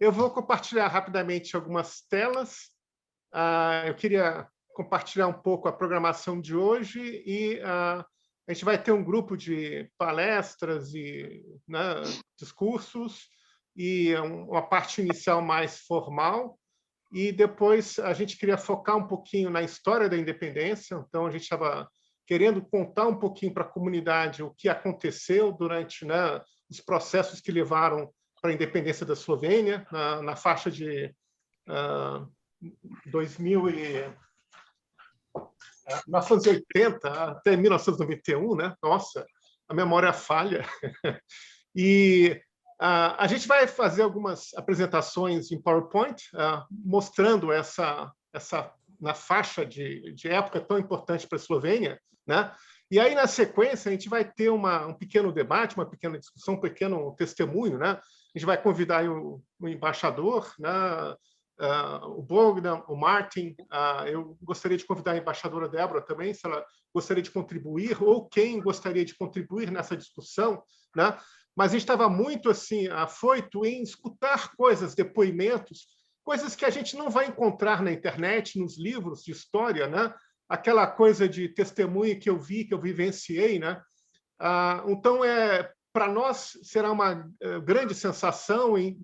Eu vou compartilhar rapidamente algumas telas. Eu queria compartilhar um pouco a programação de hoje e a gente vai ter um grupo de palestras e, né, discursos e uma parte inicial mais formal. E depois a gente queria focar um pouquinho na história da independência, então a gente estava querendo contar um pouquinho para a comunidade o que aconteceu durante, né, os processos que levaram para a independência da Eslovênia, na faixa de 1980 até 1991, né? Nossa, a memória falha. E a gente vai fazer algumas apresentações em PowerPoint, mostrando essa na faixa de época tão importante para a Eslovênia, né? E aí, na sequência, a gente vai ter um pequeno debate, uma pequena discussão, um pequeno testemunho, né? A gente vai convidar aí o embaixador, né? O Bogdan, o Martin. Eu gostaria de convidar a embaixadora Débora também, se ela gostaria de contribuir, ou quem gostaria de contribuir nessa discussão, né? Mas a gente estava muito assim, afoito em escutar coisas, depoimentos, coisas que a gente não vai encontrar na internet, nos livros de história, né? Aquela coisa de testemunho que eu vi, que eu vivenciei, né? Então, para nós, será uma grande sensação em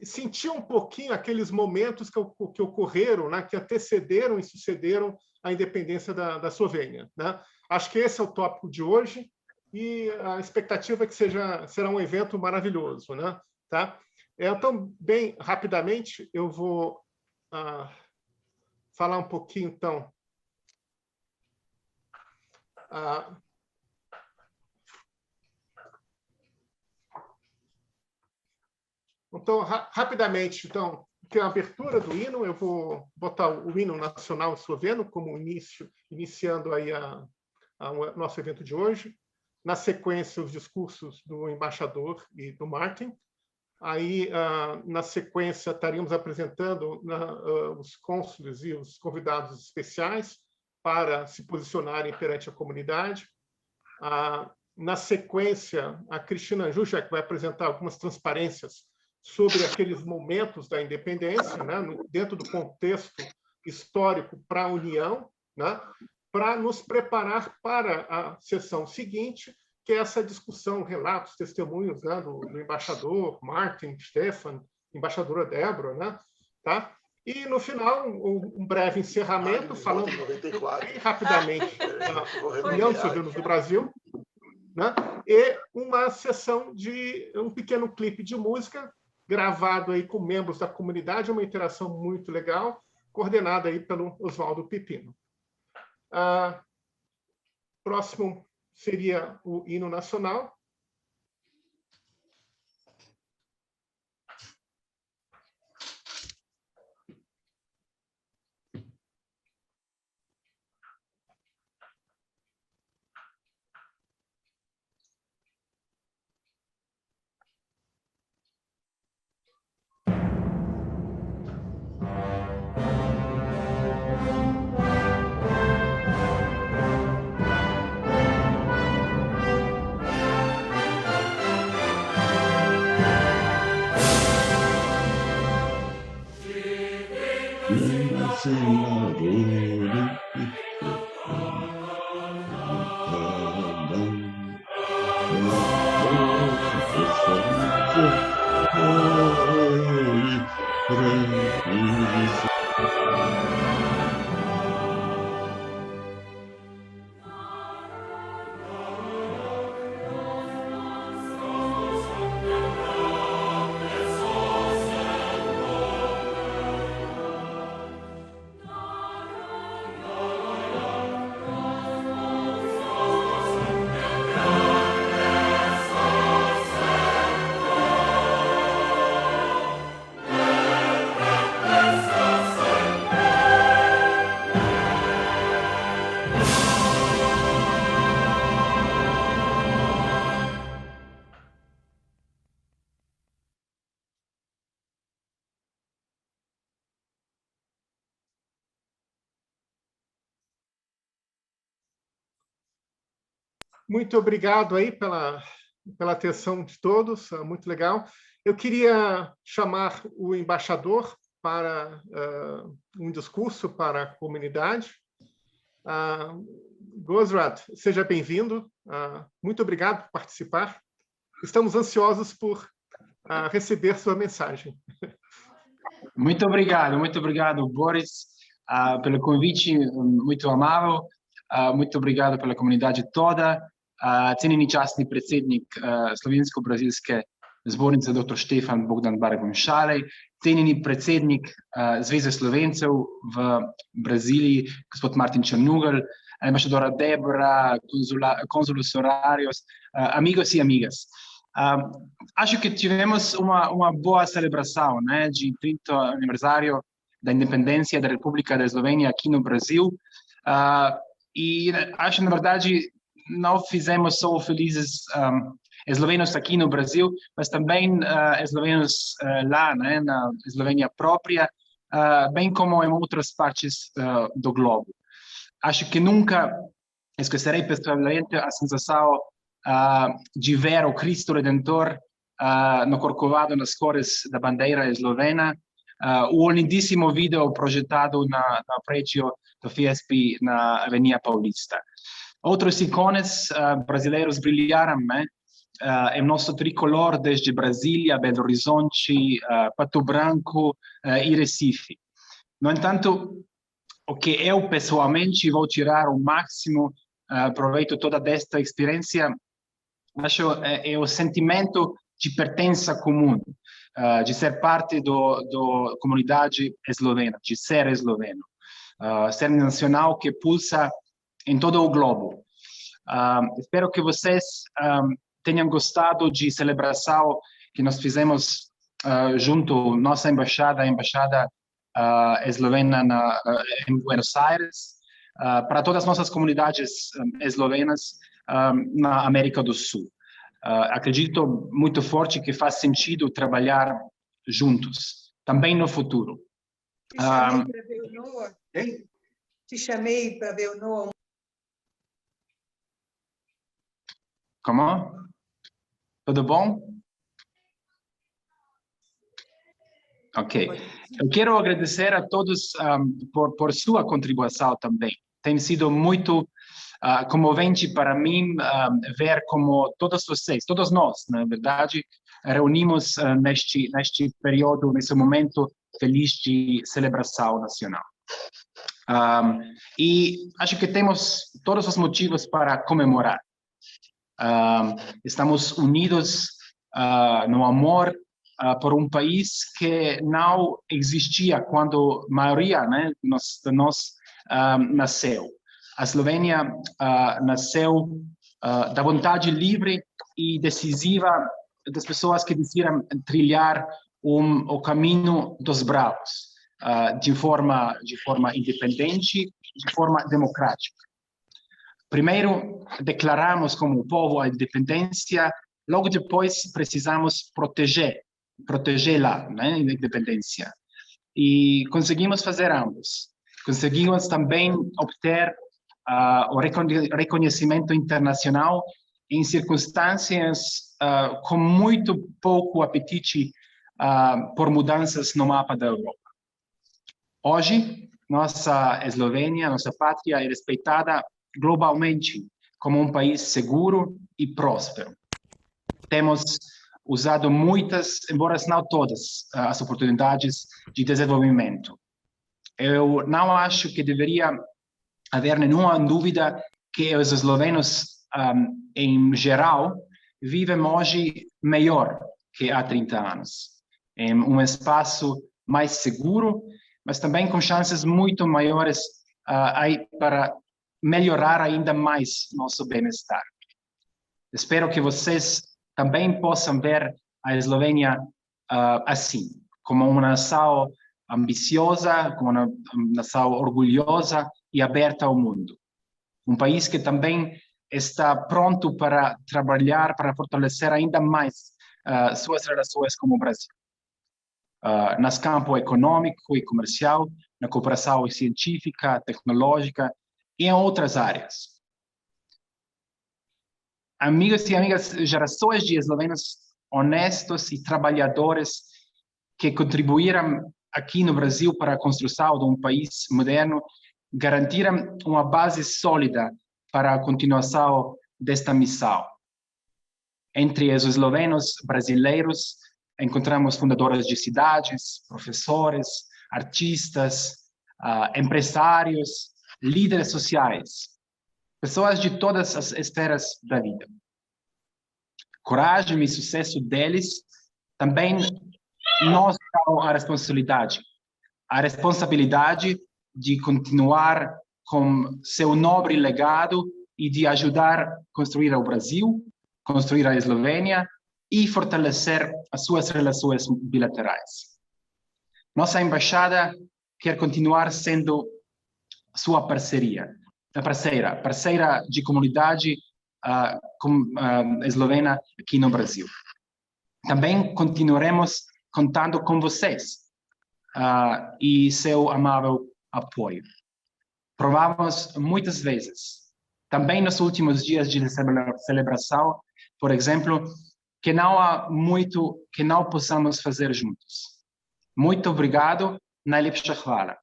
sentir um pouquinho aqueles momentos que ocorreram, né? Que antecederam e sucederam a independência da Eslovênia, né? Acho que esse é o tópico de hoje e a expectativa é que será um evento maravilhoso, né? Tá? Então, bem rapidamente, eu vou falar um pouquinho, então. Então, rapidamente, então, tem a abertura do hino, eu vou botar o hino nacional esloveno como iniciando aí o nosso evento de hoje. Na sequência, os discursos do embaixador e do Martin. Aí, na sequência, estaríamos apresentando os cônsules e os convidados especiais para se posicionarem perante a comunidade. Na sequência, a Cristina Juchak vai apresentar algumas transparências sobre aqueles momentos da independência, né, dentro do contexto histórico para a União, né, para nos preparar para a sessão seguinte, que é essa discussão, relatos, testemunhos, né, do embaixador Martin, Stefan, embaixadora Débora, né, tá? E, no final, um breve encerramento, falando bem rapidamente da União dos Eslovenos do Brasil, né? E uma sessão de um pequeno clipe de música gravado aí com membros da comunidade, uma interação muito legal, coordenada aí pelo Oswaldo Pepino. Próximo seria o hino nacional. Muito obrigado aí pela atenção de todos, muito legal. Eu queria chamar o embaixador para um discurso para a comunidade. Gosrat, seja bem-vindo. Muito obrigado por participar. Estamos ansiosos por receber sua mensagem. Muito obrigado, Boris, pelo convite muito amável. Muito obrigado pela comunidade toda. Cenjeni častni predsednik slovensko-brazilske zbornice dr. Štefan Bogdan Barek-Vonšalej, cenjeni predsednik Zveze Slovencev v Braziliji, gospod Martin Črnugelj, embaixadora Débora, consulos horários, amigos e amigas. Acho que tivemos uma boa celebração, né, de 30º aniversário da independência da República da Eslovênia aqui no Brasil. E acho, na verdade, não fizemos só felizes eslovenos aqui no Brasil, mas também eslovenos lá, né, na Eslovênia própria, bem como em outras partes do globo. Acho que nunca esquecerei pessoalmente a sensação de ver o Cristo Redentor no corcovado nas cores da bandeira eslovena, o lindíssimo vídeo projetado na prédio do Fiesp na Avenida Paulista. Outros ícones brasileiros brilharam, né? Em nosso tricolor desde Brasília, Belo Horizonte, Pato Branco e Recife. No entanto, o que eu pessoalmente vou tirar o máximo proveito toda desta experiência, acho é o sentimento de pertença comum, de ser parte da comunidade eslovena, de ser esloveno, ser nacional que pulsa em todo o globo. Espero que vocês tenham gostado de celebração que nós fizemos junto à nossa embaixada, a embaixada eslovena em Buenos Aires, para todas as nossas comunidades eslovenas na América do Sul. Acredito muito forte que faz sentido trabalhar juntos, também no futuro. Te chamei para ver o Noah. Te chamei para ver o Noah. Como? Tudo bom? Ok. Eu quero agradecer a todos por sua contribuição também. Tem sido muito comovente para mim ver como todos vocês, todos nós, na verdade, reunimos neste período, nesse momento feliz de celebração nacional. E acho que temos todos os motivos para comemorar. Estamos unidos no amor por um país que não existia quando a maioria, né, de nós nasceu. A Eslovênia nasceu da vontade livre e decisiva das pessoas que decidiram trilhar o caminho dos bravos, de forma independente, de forma democrática. Primeiro, declaramos como povo a independência, logo depois precisamos protegê-la, né, a independência. E conseguimos fazer ambos. Conseguimos também obter o reconhecimento internacional em circunstâncias com muito pouco apetite por mudanças no mapa da Europa. Hoje, nossa Eslovênia, nossa pátria, é respeitada globalmente como um país seguro e próspero. Temos usado muitas, embora não todas, as oportunidades de desenvolvimento. Eu não acho que deveria haver nenhuma dúvida que os eslovenos, em geral, vivem hoje melhor que há 30 anos. Em um espaço mais seguro, mas também com chances muito maiores para melhorar ainda mais nosso bem-estar. Espero que vocês também possam ver a Eslovênia assim, como uma nação ambiciosa, como uma nação orgulhosa e aberta ao mundo. Um país que também está pronto para trabalhar, para fortalecer ainda mais suas relações com o Brasil. Nas campos econômico e comercial, na cooperação científica, tecnológica e em outras áreas. Amigos e amigas, gerações de eslovenos honestos e trabalhadores que contribuíram aqui no Brasil para a construção de um país moderno, garantiram uma base sólida para a continuação desta missão. Entre os eslovenos brasileiros, encontramos fundadores de cidades, professores, artistas, empresários, líderes sociais, pessoas de todas as esferas da vida. Coragem e sucesso deles também nos dão a responsabilidade de continuar com seu nobre legado e de ajudar a construir o Brasil, construir a Eslovênia e fortalecer as suas relações bilaterais. Nossa embaixada quer continuar sendo sua parceira de comunidade eslovena aqui no Brasil. Também continuaremos contando com vocês e seu amável apoio. Provamos muitas vezes, também nos últimos dias de celebração, por exemplo, que não há muito que não possamos fazer juntos. Muito obrigado, najlepša hvala.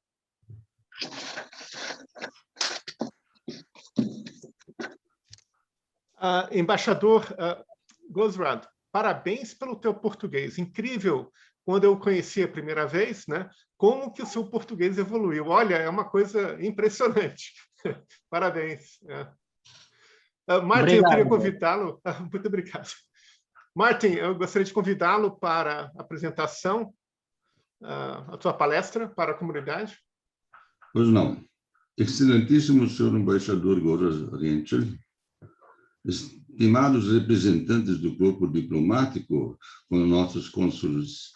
Embaixador Gosrad, parabéns pelo teu português. Incrível, quando eu o conheci a primeira vez, né? Como que o seu português evoluiu. Olha, é uma coisa impressionante. Parabéns. Martin, eu queria convidá-lo... Muito obrigado. Martin, eu gostaria de convidá-lo para a apresentação, a sua palestra para a comunidade. Pois não. Excelentíssimo senhor embaixador Gosrad Renčel, estimados representantes do corpo diplomático, com nossos cônsules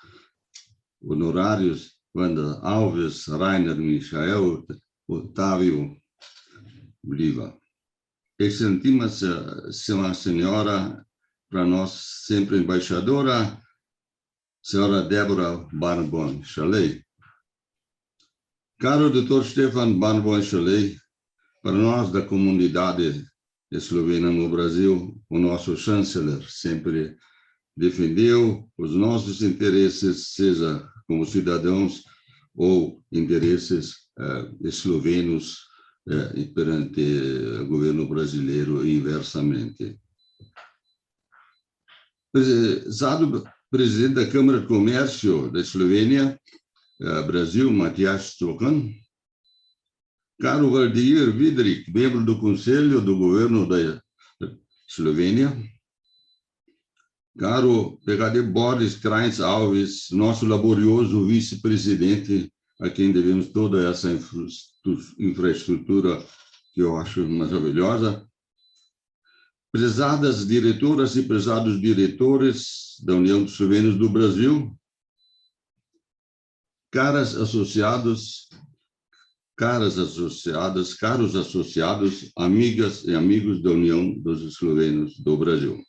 honorários, Wanda Alves, Rainer Michael, Otávio Oliva. Excelentíssima senhora, para nós sempre embaixadora, senhora Débora Barbon-Chalei. Caro Dr. Stefan Barbon-Chalei, para nós da comunidade eslovena no Brasil, o nosso chanceler sempre defendeu os nossos interesses, seja como cidadãos ou interesses eslovenos perante o governo brasileiro e inversamente. Prezado presidente da Câmara de Comércio da Eslovênia, Brasil, Matjaž Cokan, caro Valdir Vidrik, membro do Conselho do Governo da Eslovênia, caro PhD Boris Krainz Alves, nosso laborioso vice-presidente, a quem devemos toda essa infraestrutura que eu acho maravilhosa, prezadas diretoras e prezados diretores da União dos Eslovenos do Brasil, caras associadas, caros associados, amigas e amigos da União dos Eslovenos do Brasil.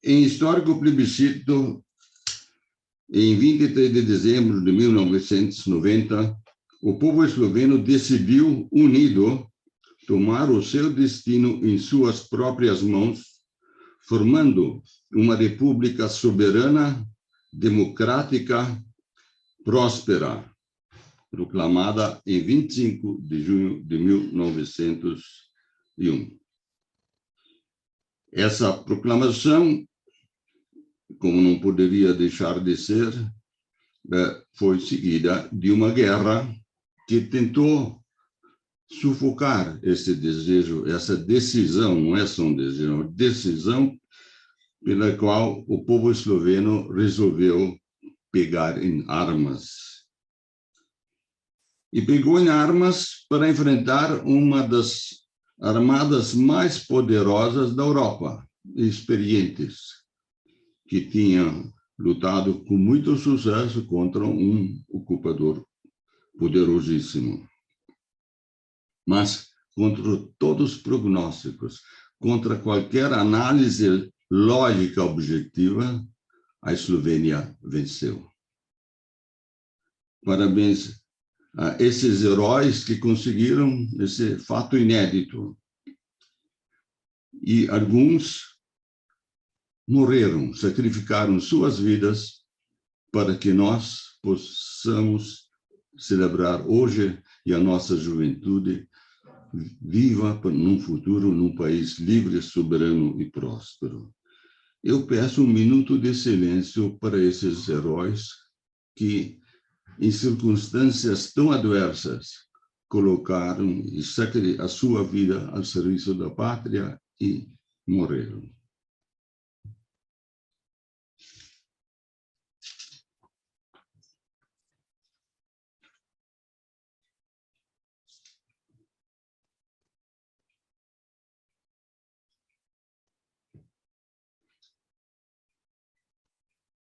Em histórico plebiscito, em 23 de dezembro de 1990, o povo esloveno decidiu, unido, tomar o seu destino em suas próprias mãos, formando uma república soberana, democrática, próspera, proclamada em 25 de junho de 1901. Essa proclamação, como não poderia deixar de ser, foi seguida de uma guerra que tentou sufocar esse desejo, essa decisão, não é só um desejo, é uma decisão pela qual o povo esloveno resolveu pegar em armas. E pegou em armas para enfrentar uma das armadas mais poderosas da Europa, experientes, que tinham lutado com muito sucesso contra um ocupador poderosíssimo. Mas, contra todos os prognósticos, contra qualquer análise lógica objetiva, a Eslovênia venceu. Parabéns a esses heróis que conseguiram esse fato inédito. E alguns morreram, sacrificaram suas vidas para que nós possamos celebrar hoje e a nossa juventude viva num futuro, num país livre, soberano e próspero. Eu peço um minuto de silêncio para esses heróis que, em circunstâncias tão adversas, colocaram a sua vida ao serviço da pátria e morreram.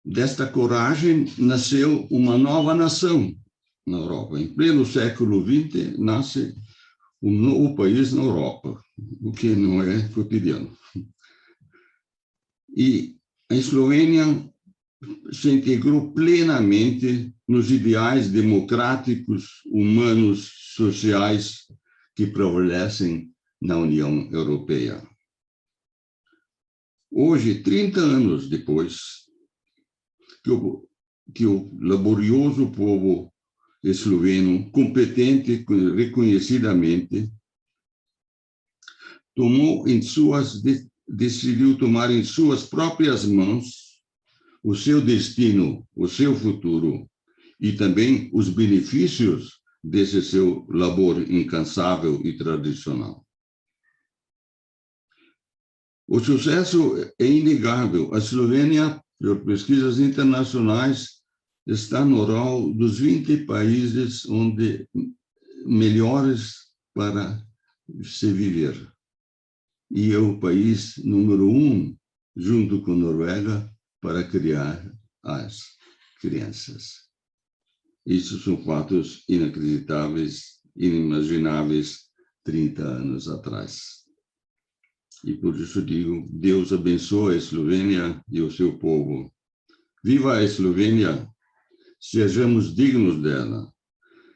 Desta coragem nasceu uma nova nação na Europa. Em pleno século XX, nasce um novo país na Europa, o que não é cotidiano. E a Eslovênia se integrou plenamente nos ideais democráticos, humanos, sociais que prevalecem na União Europeia. Hoje, 30 anos depois, que o laborioso povo esloveno, competente, reconhecidamente, decidiu tomar em suas próprias mãos o seu destino, o seu futuro, e também os benefícios desse seu labor incansável e tradicional. O sucesso é inegável. A Eslovênia, por pesquisas internacionais, está no rol dos 20 países melhores para se viver. E é o país número 1, junto com a Noruega, para criar as crianças. Isso são fatos inacreditáveis, inimagináveis, 30 anos atrás. E por isso digo, Deus abençoe a Eslovênia e o seu povo. Viva a Eslovênia! Sejamos dignos dela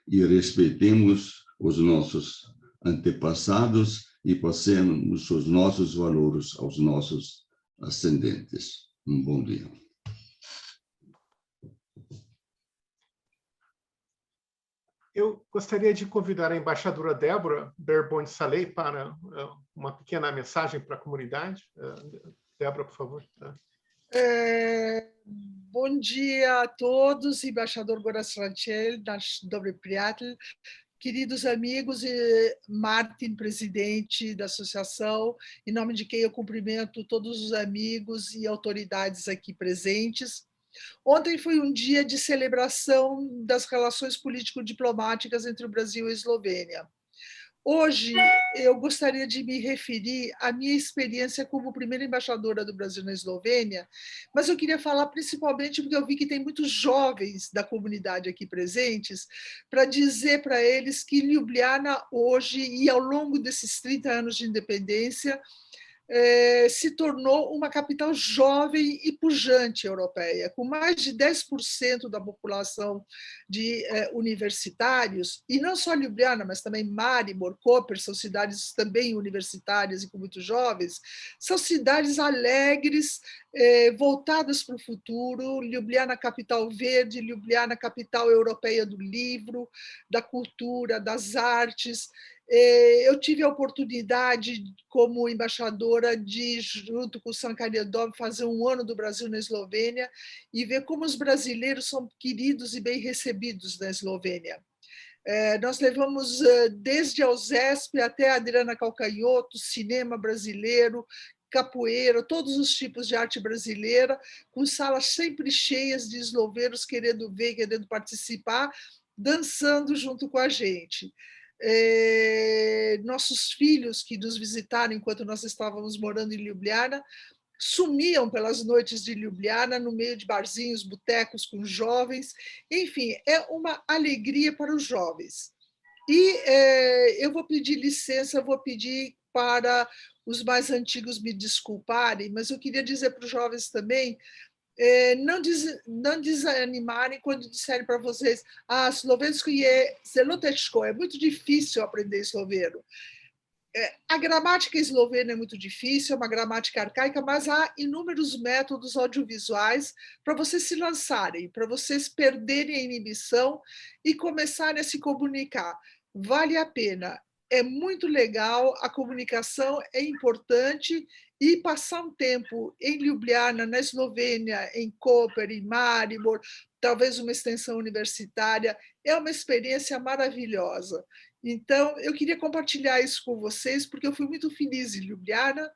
e respeitemos os nossos antepassados e passemos os nossos valores aos nossos ascendentes. Um bom dia. Eu gostaria de convidar a embaixadora Débora Berbond-Salei para uma pequena mensagem para a comunidade. Débora, por favor. Bom dia a todos, embaixador Gorazd Ranchel, nasz dobry przyjaciel, queridos amigos e Martin, presidente da associação, em nome de quem eu cumprimento todos os amigos e autoridades aqui presentes. Ontem foi um dia de celebração das relações político-diplomáticas entre o Brasil e a Eslovênia. Hoje, eu gostaria de me referir à minha experiência como primeira embaixadora do Brasil na Eslovênia, mas eu queria falar principalmente porque eu vi que tem muitos jovens da comunidade aqui presentes, para dizer para eles que Ljubljana hoje, e ao longo desses 30 anos de independência, se tornou uma capital jovem e pujante europeia, com mais de 10% da população de universitários, e não só Ljubljana, mas também Maribor, Koper, são cidades também universitárias e com muitos jovens, são cidades alegres, voltadas para o futuro. Ljubljana, capital verde, Ljubljana, capital europeia do livro, da cultura, das artes. Eu tive a oportunidade, como embaixadora, de, junto com o Sankaredov, fazer um ano do Brasil na Eslovênia e ver como os brasileiros são queridos e bem recebidos na Eslovênia. Nós levamos desde a USESP até a Adriana Calcanhoto, cinema brasileiro, capoeira, todos os tipos de arte brasileira, com salas sempre cheias de eslovenos querendo ver, querendo participar, dançando junto com a gente. Nossos filhos que nos visitaram enquanto nós estávamos morando em Ljubljana sumiam pelas noites de Ljubljana, no meio de barzinhos, botecos com jovens. Enfim, é uma alegria para os jovens. E eu vou pedir licença, vou pedir para os mais antigos me desculparem, mas eu queria dizer para os jovens também, não desanimarem quando disserem para vocês: slovensko je zelo težko, é muito difícil aprender esloveno. A gramática eslovena é muito difícil, é uma gramática arcaica, mas há inúmeros métodos audiovisuais para vocês se lançarem, para vocês perderem a inibição e começarem a se comunicar. Vale a pena, é muito legal, a comunicação é importante e passar um tempo em Ljubljana, na Eslovênia, em Koper, em Maribor, talvez uma extensão universitária, é uma experiência maravilhosa. Então, eu queria compartilhar isso com vocês, porque eu fui muito feliz em Ljubljana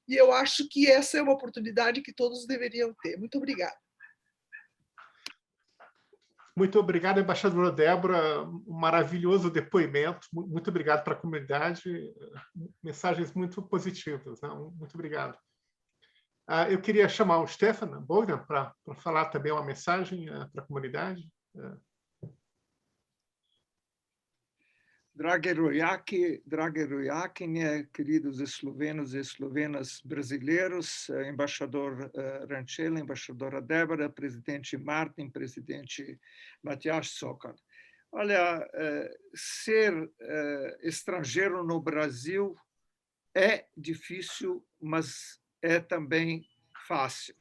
e eu acho que essa é uma oportunidade que todos deveriam ter. Muito obrigada. Muito obrigado, embaixadora Débora. Um maravilhoso depoimento. Muito obrigado para a comunidade. Mensagens muito positivas. Né? Muito obrigado. Eu queria chamar o Stefan Bogdan para falar também uma mensagem para a comunidade. Drage Rojakinje, queridos eslovenos e eslovenas brasileiros, embaixador Rančel, embaixadora Débora, presidente Martin, presidente Matias Sokal. Olha, ser estrangeiro no Brasil é difícil, mas é também fácil.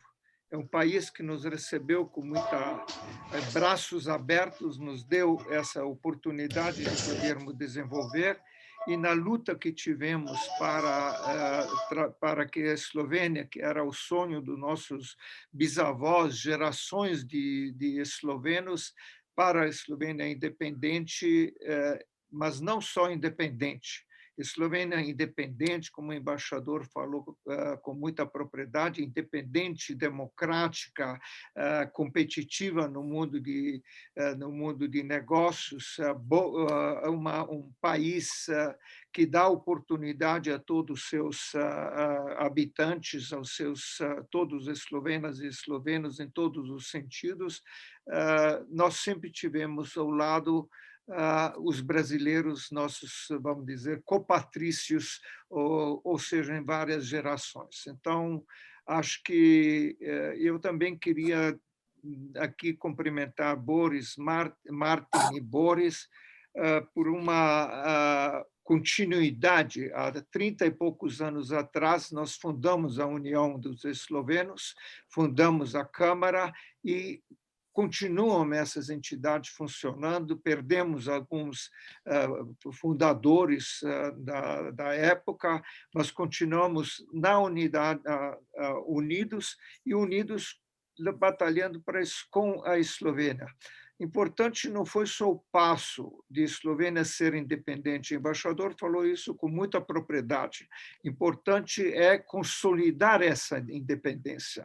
É um país que nos recebeu com braços abertos, nos deu essa oportunidade de podermos desenvolver, e na luta que tivemos para que a Eslovênia, que era o sonho dos nossos bisavós, gerações de eslovenos, para a Eslovênia independente, mas não só independente. Eslovênia independente, como o embaixador falou com muita propriedade, independente, democrática, competitiva no mundo de negócios, um país que dá oportunidade a todos os seus habitantes, todos eslovenas e eslovenos em todos os sentidos. Nós sempre tivemos ao lado os brasileiros, nossos, vamos dizer, copatrícios, ou seja, em várias gerações. Então, acho que eu também queria aqui cumprimentar Martin e Boris por uma continuidade. Há 30 e poucos anos atrás, nós fundamos a União dos Eslovenos, fundamos a Câmara e continuam essas entidades funcionando, perdemos alguns fundadores da época, mas continuamos na unidade, unidos batalhando com a Eslovênia. Importante não foi só o passo de Eslovênia ser independente, o embaixador falou isso com muita propriedade. Importante é consolidar essa independência,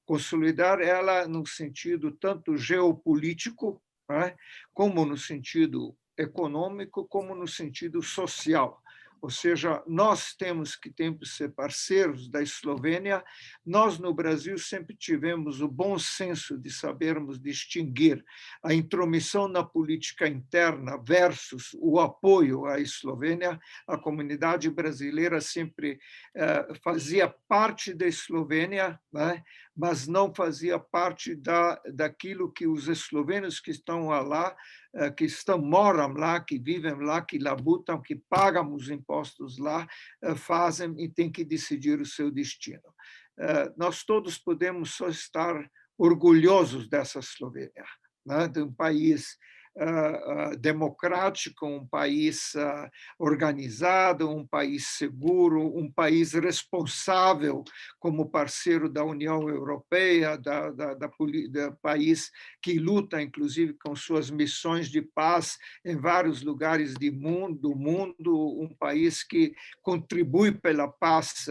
consolidar ela no sentido tanto geopolítico, né, como no sentido econômico, como no sentido social. Ou seja, nós temos que ser parceiros da Eslovênia. Nós, no Brasil, sempre tivemos o bom senso de sabermos distinguir a intromissão na política interna versus o apoio à Eslovênia. A comunidade brasileira sempre fazia parte da Eslovênia, né? Mas não fazia parte daquilo que os eslovenos que estão lá, que moram lá, que vivem lá, que labutam, que pagam os impostos lá, fazem e têm que decidir o seu destino. Nós todos podemos só estar orgulhosos dessa Eslovênia, né? De um país democrático, um país organizado, um país seguro, um país responsável como parceiro da União Europeia, país que luta, inclusive, com suas missões de paz em vários lugares do mundo, um país que contribui pela paz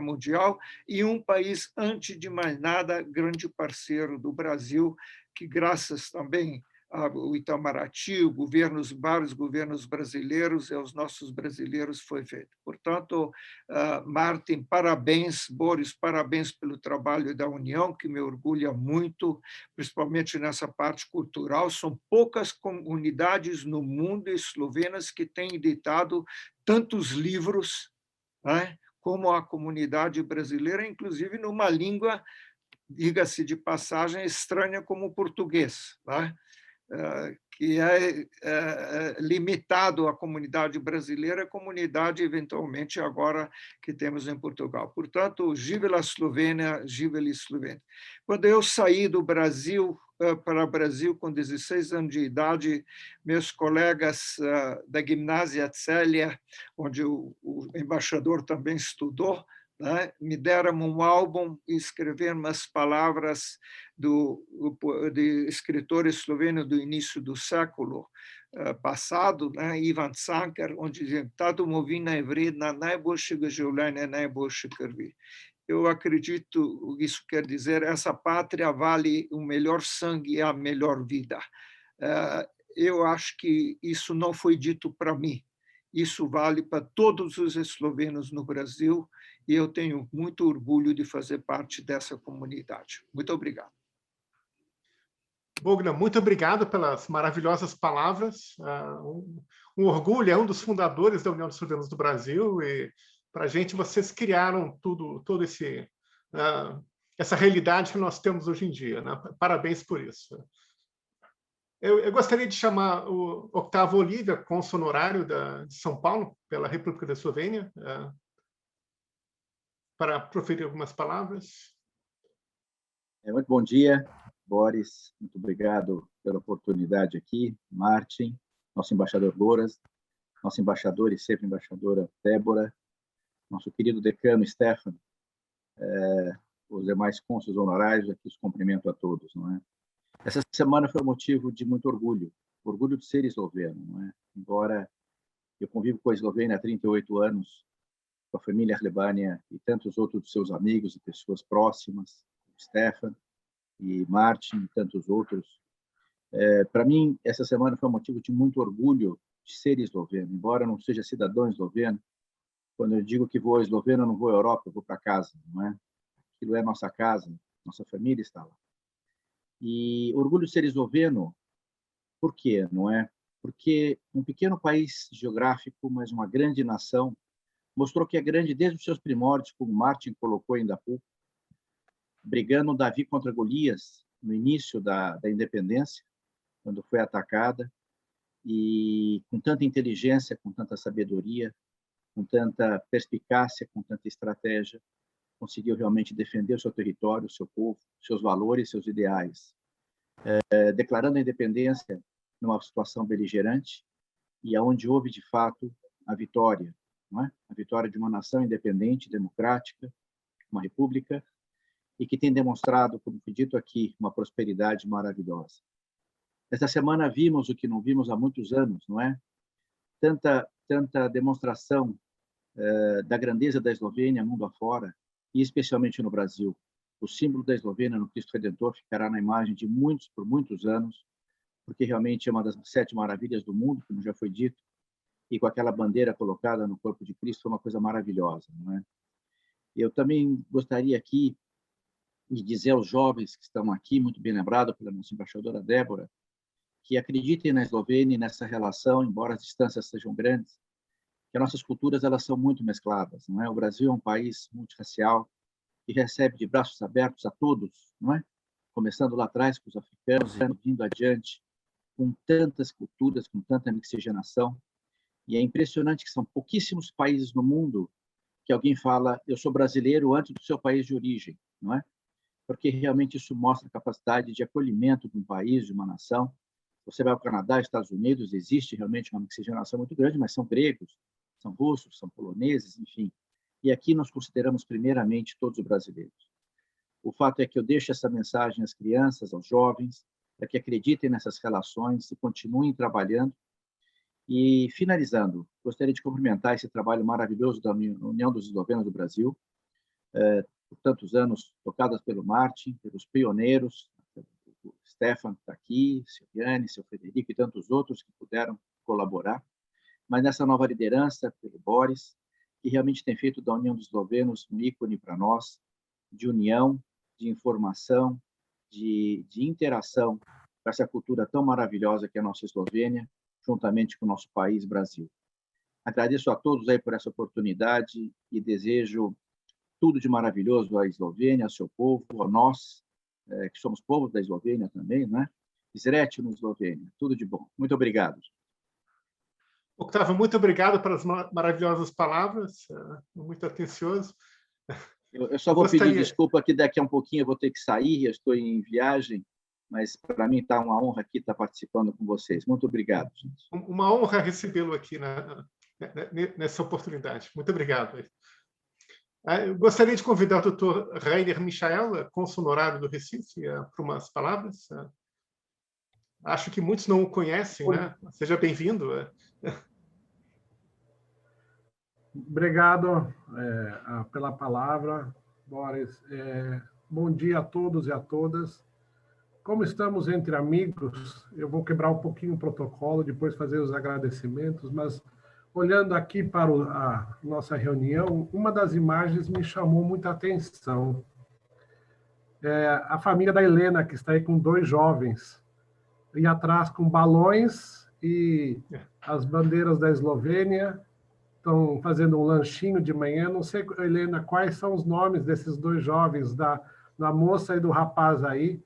mundial e um país, antes de mais nada, grande parceiro do Brasil, que graças também o Itamaraty, vários governos brasileiros e aos nossos brasileiros foi feito. Portanto, Martin, parabéns, Boris, parabéns pelo trabalho da União, que me orgulha muito, principalmente nessa parte cultural. São poucas comunidades no mundo eslovenas que têm editado tantos livros, né, como a comunidade brasileira, inclusive numa língua, diga-se de passagem, estranha como o português, né? que é limitado à comunidade brasileira, a comunidade, eventualmente, agora que temos em Portugal. Portanto, Živela Eslovênia, Živela Eslovênia. Quando eu saí do Brasil para o Brasil com 16 anos de idade, meus colegas da Gimnásia Célia, onde o embaixador também estudou, né, me deram um álbum e escreveram umas palavras de escritor esloveno do início do século passado, né, Ivan Cankar, onde dizia: "Ta domovina je vredna najboljšega življenja, najboljše krvi." Eu acredito, isso quer dizer, essa pátria vale o melhor sangue e a melhor vida. Eu acho que isso não foi dito para mim. Isso vale para todos os eslovenos no Brasil e eu tenho muito orgulho de fazer parte dessa comunidade. Muito obrigado. Bogdan, muito obrigado pelas maravilhosas palavras. Um orgulho, é um dos fundadores da União dos Eslovenos do Brasil e, para a gente, vocês criaram todo essa realidade que nós temos hoje em dia, né? Parabéns por isso. Eu gostaria de chamar o Octavo Olivia, cônsul honorário de São Paulo, pela República da Eslovênia, para proferir algumas palavras. Muito bom dia, Boris. Muito obrigado pela oportunidade aqui. Martin, nosso embaixador Boras, nossa embaixadora e sempre embaixadora Débora, nosso querido decano Stefan, os demais cônsules honorários, aqui os cumprimento a todos, não é? Essa semana foi motivo de muito orgulho de ser esloveno, não é? Embora eu convivo com a Eslovênia há 38 anos, com a família Hlebania e tantos outros de seus amigos e pessoas próximas, Stefan e Martin e tantos outros. Para mim, essa semana foi motivo de muito orgulho de ser esloveno, embora eu não seja cidadão esloveno. Quando eu digo que vou à Eslovênia, eu não vou à Europa, eu vou para casa, não é? Aquilo é nossa casa, nossa família está lá. E orgulho de ser esloveno, por quê, não é? Porque um pequeno país geográfico, mas uma grande nação, mostrou que é grande desde os seus primórdios, como Martin colocou ainda há pouco, brigando Davi contra Golias no início da independência, quando foi atacada, e com tanta inteligência, com tanta sabedoria, com tanta perspicácia, com tanta estratégia, conseguiu realmente defender o seu território, o seu povo, seus valores, seus ideais, declarando a independência numa situação beligerante e aonde houve, de fato, a vitória, não é? A vitória de uma nação independente, democrática, uma república, e que tem demonstrado, como foi dito aqui, uma prosperidade maravilhosa. Esta semana vimos o que não vimos há muitos anos, não é? Tanta demonstração da grandeza da Eslovênia mundo afora, e especialmente no Brasil. O símbolo da Eslovênia no Cristo Redentor ficará na imagem de muitos por muitos anos, porque realmente é uma das 7 maravilhas do mundo, como já foi dito, e com aquela bandeira colocada no corpo de Cristo foi uma coisa maravilhosa, não é? Eu também gostaria aqui de dizer aos jovens que estão aqui, muito bem lembrado pela nossa embaixadora Débora, que acreditem na Eslovênia e nessa relação, embora as distâncias sejam grandes, que as nossas culturas elas são muito mescladas, não é? O Brasil é um país multirracial que recebe de braços abertos a todos, não é? Começando lá atrás com os africanos e vindo adiante com tantas culturas, com tanta miscigenação. E é impressionante que são pouquíssimos países no mundo que alguém fala: eu sou brasileiro antes do seu país de origem, não é? Porque realmente isso mostra a capacidade de acolhimento de um país, de uma nação. Você vai ao Canadá, Estados Unidos, existe realmente uma miscigenação muito grande, mas são gregos, são russos, são poloneses, enfim. E aqui nós consideramos primeiramente todos os brasileiros. O fato é que eu deixo essa mensagem às crianças, aos jovens, para que acreditem nessas relações e continuem trabalhando. E, finalizando, gostaria de cumprimentar esse trabalho maravilhoso da União dos Eslovenos do Brasil, por tantos anos tocadas pelo Martin, pelos pioneiros, o Stefan está aqui, seu Yanni, seu Frederico e tantos outros que puderam colaborar, mas nessa nova liderança, pelo Boris, que realmente tem feito da União dos Eslovenos um ícone para nós, de união, de informação, de interação com essa cultura tão maravilhosa que é a nossa Eslovênia, juntamente com o nosso país, Brasil. Agradeço a todos aí por essa oportunidade e desejo tudo de maravilhoso à Eslovênia, ao seu povo, a nós, que somos povo da Eslovênia também, né? Srećno, Eslovênia. Tudo de bom. Muito obrigado. Octávio, muito obrigado pelas maravilhosas palavras, muito atencioso. Eu só vou pedir desculpa que daqui a um pouquinho eu vou ter que sair, eu estou em viagem, mas para mim está uma honra aqui estar participando com vocês. Muito obrigado, gente. Uma honra recebê-lo aqui nessa oportunidade. Muito obrigado. Eu gostaria de convidar o doutor Rainer Michael, cônsul honorário do Recife, para umas palavras. Acho que muitos não o conhecem, né? Seja bem-vindo. Obrigado pela palavra, Boris. Bom dia a todos e a todas. Como estamos entre amigos, eu vou quebrar um pouquinho o protocolo, depois fazer os agradecimentos, mas olhando aqui para a nossa reunião, uma das imagens me chamou muita atenção. A família da Helena, que está aí com 2 jovens, e atrás com balões e as bandeiras da Eslovênia, estão fazendo um lanchinho de manhã. Não sei, Helena, quais são os nomes desses 2 jovens, da moça e do rapaz aí,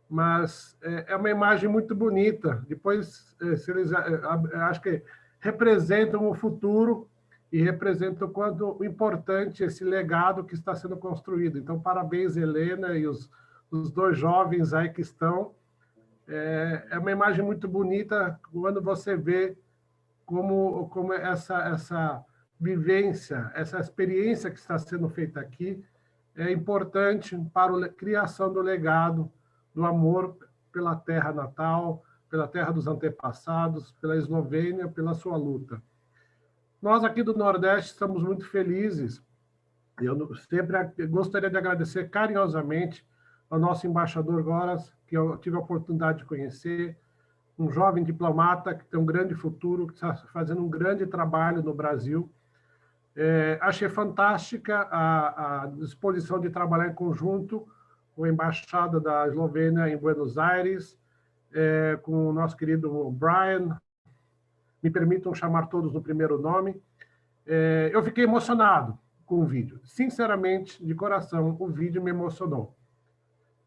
mas é uma imagem muito bonita. Depois, se eles, acho que representam o futuro e representam o quanto importante esse legado que está sendo construído. Então, parabéns, Helena, e os 2 jovens aí que estão. É uma imagem muito bonita quando você vê como essa vivência, essa experiência que está sendo feita aqui é importante para a criação do legado, do amor pela terra natal, pela terra dos antepassados, pela Eslovênia, pela sua luta. Nós aqui do Nordeste estamos muito felizes. Eu sempre gostaria de agradecer carinhosamente ao nosso embaixador Goras, que eu tive a oportunidade de conhecer, um jovem diplomata que tem um grande futuro, que está fazendo um grande trabalho no Brasil. Achei fantástica a disposição de trabalhar em conjunto com a Embaixada da Eslovênia em Buenos Aires, com o nosso querido Brian. Me permitam chamar todos no primeiro nome. Eu fiquei emocionado com o vídeo. Sinceramente, de coração, o vídeo me emocionou.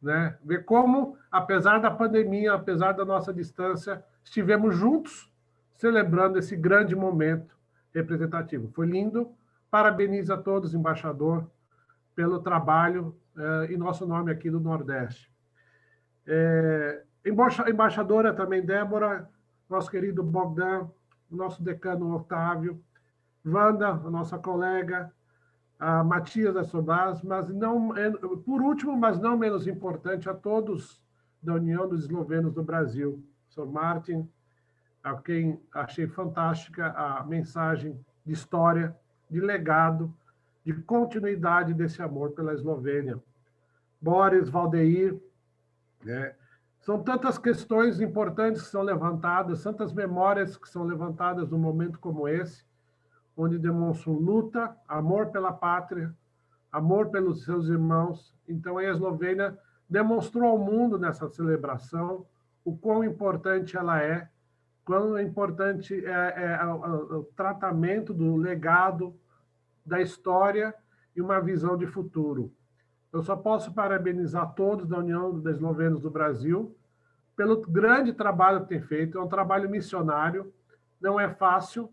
Né? Ver como, apesar da pandemia, apesar da nossa distância, estivemos juntos celebrando esse grande momento representativo. Foi lindo. Parabenizo a todos, embaixador, pelo trabalho em nosso nome aqui do Nordeste. Embaixadora também, Débora, nosso querido Bogdan, nosso decano Otávio, Wanda, a nossa colega, a Matias Assobás, mas não, por último, mas não menos importante, a todos da União dos Eslovenos do Brasil, Sr. Martin, a quem achei fantástica a mensagem de história, de legado, de continuidade desse amor pela Eslovênia. Boris, Valdeir, são tantas questões importantes que são levantadas, tantas memórias que são levantadas num momento como esse, onde demonstram luta, amor pela pátria, amor pelos seus irmãos. Então, a Eslovênia demonstrou ao mundo nessa celebração o quão importante ela é, quão importante é o tratamento do legado, da história e uma visão de futuro. Eu só posso parabenizar todos da União dos Eslovenos do Brasil pelo grande trabalho que tem feito. É um trabalho missionário, não é fácil,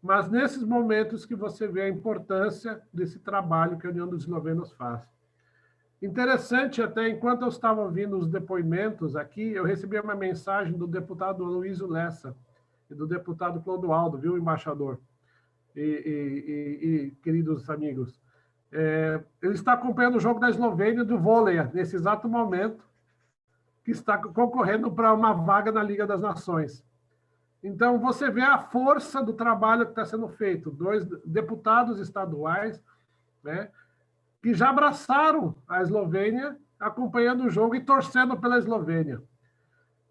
mas nesses momentos que você vê a importância desse trabalho que a União dos Eslovenos faz. Interessante, até enquanto eu estava ouvindo os depoimentos aqui, eu recebi uma mensagem do deputado Luísio Lessa e do deputado Clodoaldo, viu, embaixador e queridos amigos. Ele está acompanhando o jogo da Eslovênia do vôlei, nesse exato momento, que está concorrendo para uma vaga na Liga das Nações. Então, você vê a força do trabalho que está sendo feito. 2 deputados estaduais, né, que já abraçaram a Eslovênia, acompanhando o jogo e torcendo pela Eslovênia.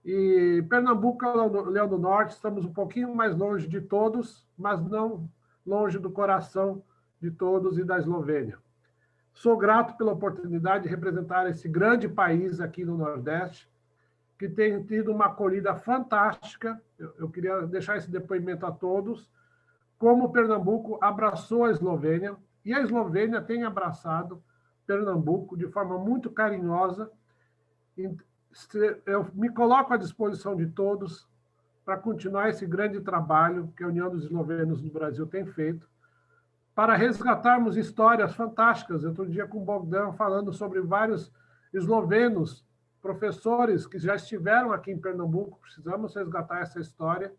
E Pernambuco, Leão do Norte, estamos um pouquinho mais longe de todos, mas não longe do coração de todos e da Eslovênia. Sou grato pela oportunidade de representar esse grande país aqui no Nordeste, que tem tido uma acolhida fantástica. Eu queria deixar esse depoimento a todos, como Pernambuco abraçou a Eslovênia, e a Eslovênia tem abraçado Pernambuco de forma muito carinhosa, eu me coloco à disposição de todos para continuar esse grande trabalho que a União dos Eslovenos no Brasil tem feito, para resgatarmos histórias fantásticas. Outro dia com o Bogdan falando sobre vários eslovenos, professores que já estiveram aqui em Pernambuco. Precisamos resgatar essa história,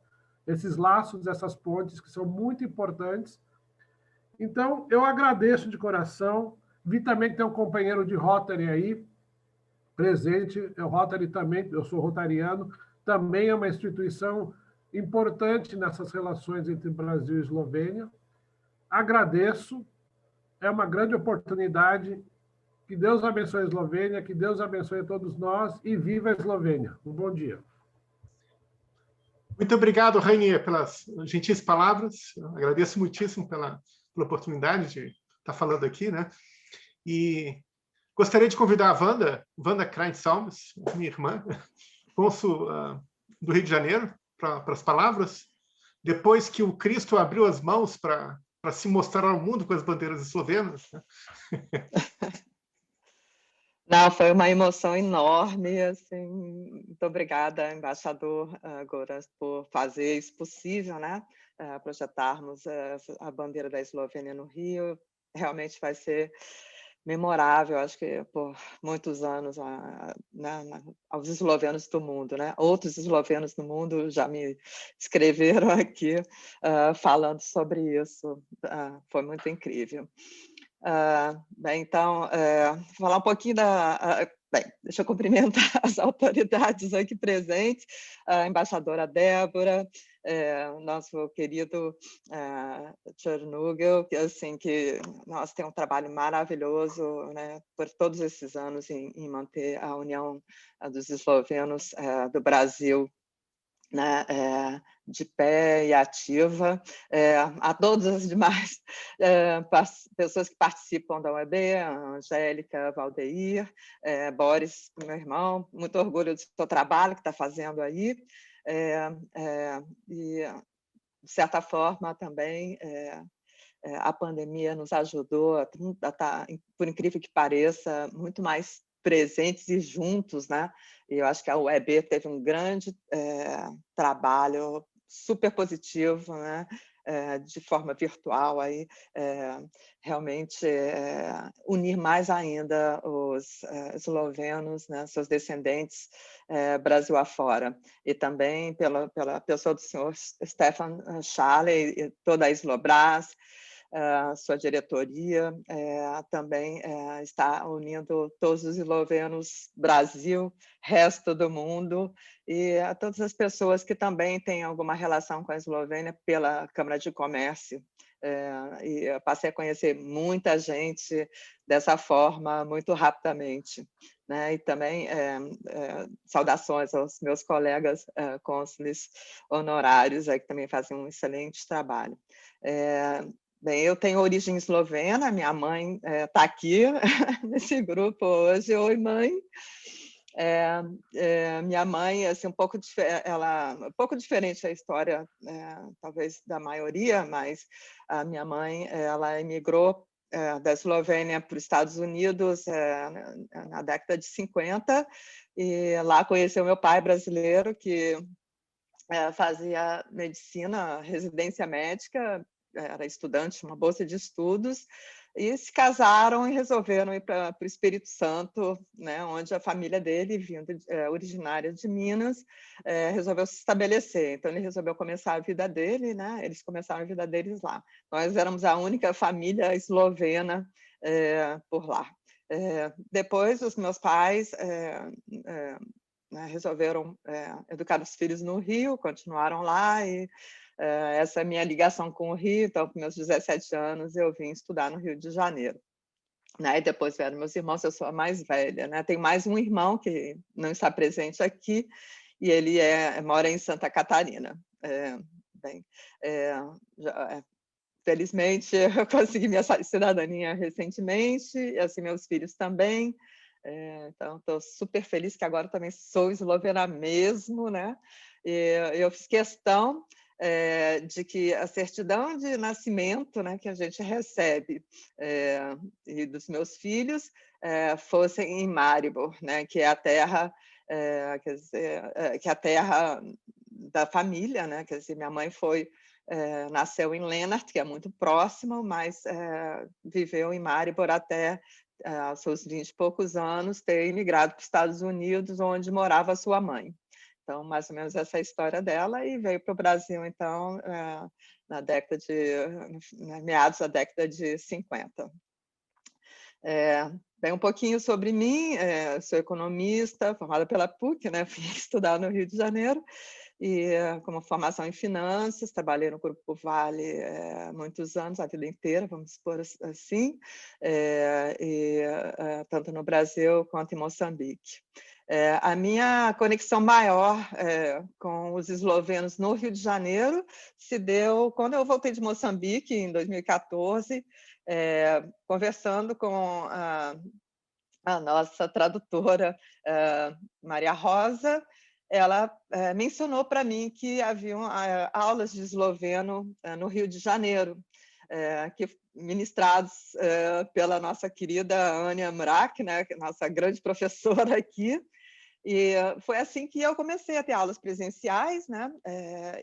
esses laços, essas pontes que são muito importantes. Então, eu agradeço de coração. Vi também que tem um companheiro de Rotary aí, presente. O Rotary também, eu sou rotariano, também é uma instituição importante nessas relações entre Brasil e Eslovênia. Agradeço, é uma grande oportunidade. Que Deus abençoe a Eslovênia, que Deus abençoe a todos nós e viva a Eslovênia. Um bom dia. Muito obrigado, Rainier, pelas gentis palavras. Eu agradeço muitíssimo pela oportunidade de estar falando aqui, né? E gostaria de convidar a Wanda Krein-Salmes, minha irmã, cônsul do Rio de Janeiro, para as palavras. Depois que o Cristo abriu as mãos para se mostrar ao mundo com as bandeiras eslovenas. Né? Não, foi uma emoção enorme, assim, muito obrigada, embaixador Goras, por fazer isso possível, né? Projetarmos a bandeira da Eslovênia no Rio. Realmente vai ser memorável, acho que por muitos anos, aos eslovenos do mundo, né? Outros eslovenos do mundo já me escreveram aqui falando sobre isso, foi muito incrível. Bem, então, falar um pouquinho bem, deixa eu cumprimentar as autoridades aqui presentes, a embaixadora Débora, o nosso querido Černugel, que, assim, que nós temos um trabalho maravilhoso, né, por todos esses anos em manter a união dos eslovenos do Brasil, né, de pé e ativa, a todas as demais pessoas que participam da UEB, a Angélica, Valdeir, Boris, meu irmão, muito orgulho do seu trabalho que está fazendo aí, e, de certa forma, também a pandemia nos ajudou a estar, por incrível que pareça, muito mais presentes e juntos, né? E eu acho que a UEB teve um grande trabalho super positivo, né? De forma virtual, aí, realmente unir mais ainda os eslovenos, né? Seus descendentes, Brasil afora. E também pela pessoa do senhor Stefan Schale e toda a Slobras, sua diretoria também está unindo todos os eslovenos, Brasil, resto do mundo, e a todas as pessoas que também têm alguma relação com a Eslovênia pela Câmara de Comércio. E eu passei a conhecer muita gente dessa forma, muito rapidamente. Né? E também saudações aos meus colegas cônsules honorários, que também fazem um excelente trabalho. Bem, eu tenho origem eslovena, minha mãe está aqui nesse grupo hoje. Oi, mãe. Minha mãe, assim, um pouco diferente a história, talvez, da maioria, mas a minha mãe ela emigrou da Eslovênia para os Estados Unidos na década de 50, e lá conheceu meu pai brasileiro, que fazia medicina, residência médica, era estudante, uma bolsa de estudos, e se casaram e resolveram ir para o Espírito Santo, né, onde a família dele, originária de Minas, resolveu se estabelecer. Então, ele resolveu começar a vida dele, né, eles começaram a vida deles lá. Nós éramos a única família eslovena por lá. Depois, os meus pais resolveram educar os filhos no Rio, continuaram lá, e essa é a minha ligação com o Rio. Então, com meus 17 anos, eu vim estudar no Rio de Janeiro. Né? E depois vieram meus irmãos, eu sou a mais velha. Né? Tenho mais um irmão que não está presente aqui, e ele mora em Santa Catarina. Felizmente, eu consegui minha cidadania recentemente, e assim meus filhos também. Então, estou super feliz que agora também sou eslovena mesmo, né? E eu fiz questão de que a certidão de nascimento, né, que a gente recebe e dos meus filhos fossem em Maribor, né, que é a terra quer dizer, que é a terra da família, né? Quer dizer, minha mãe nasceu em Lennart, que é muito próximo, mas viveu em Maribor até aos seus 20 e poucos anos, ter imigrado para os Estados Unidos, onde morava sua mãe. Então, mais ou menos essa é a história dela, e veio para o Brasil, então, meados da década de 50. Bem, um pouquinho sobre mim, sou economista, formada pela PUC, né? Fui estudar no Rio de Janeiro, e como formação em finanças, trabalhei no Grupo Vale muitos anos, a vida inteira, vamos supor assim, tanto no Brasil quanto em Moçambique. A minha conexão maior com os eslovenos no Rio de Janeiro se deu quando eu voltei de Moçambique, em 2014, conversando com a nossa tradutora, Maria Rosa. Ela mencionou para mim que haviam aulas de esloveno no Rio de Janeiro, ministrados pela nossa querida Anja Mrak, né, nossa grande professora aqui. E foi assim que eu comecei a ter aulas presenciais, né,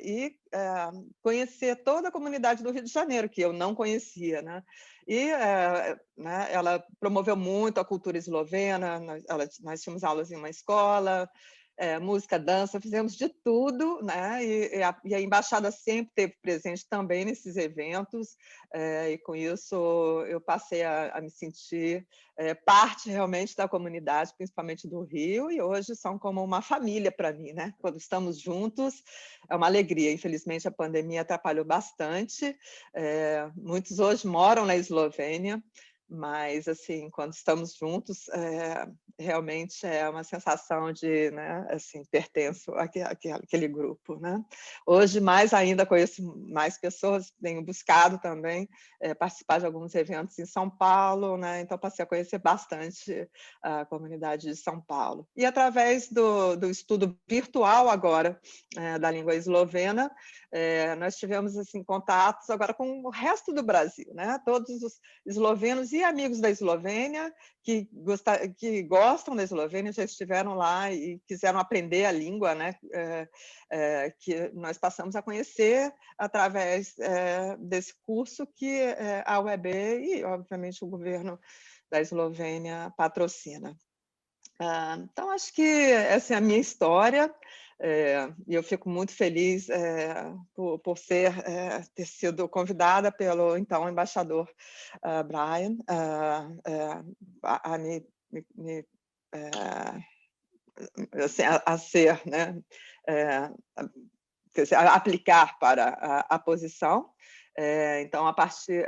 e conhecer toda a comunidade do Rio de Janeiro, que eu não conhecia, né? E né, ela promoveu muito a cultura eslovena, nós tínhamos aulas em uma escola, música, dança, fizemos de tudo, né? E a embaixada sempre esteve presente também nesses eventos, e com isso eu passei a me sentir parte realmente da comunidade, principalmente do Rio, e hoje são como uma família para mim, né? Quando estamos juntos, é uma alegria. Infelizmente, a pandemia atrapalhou bastante, muitos hoje moram na Eslovênia, mas, assim, quando estamos juntos, realmente é uma sensação de, né, assim, pertenço àquele grupo, né? Hoje, mais ainda, conheço mais pessoas, tenho buscado também participar de alguns eventos em São Paulo, né? Então, passei a conhecer bastante a comunidade de São Paulo. E, através do estudo virtual agora da língua eslovena, nós tivemos assim, contatos agora com o resto do Brasil, né? Todos os eslovenos e amigos da Eslovênia que gostam da Eslovênia, já estiveram lá e quiseram aprender a língua, né? Que nós passamos a conhecer através desse curso que a UEB e, obviamente, o governo da Eslovênia patrocina. Então, acho que essa é a minha história, e eu fico muito feliz por ter sido convidada pelo, então, embaixador Brian a ser, né, a aplicar para a posição. Então,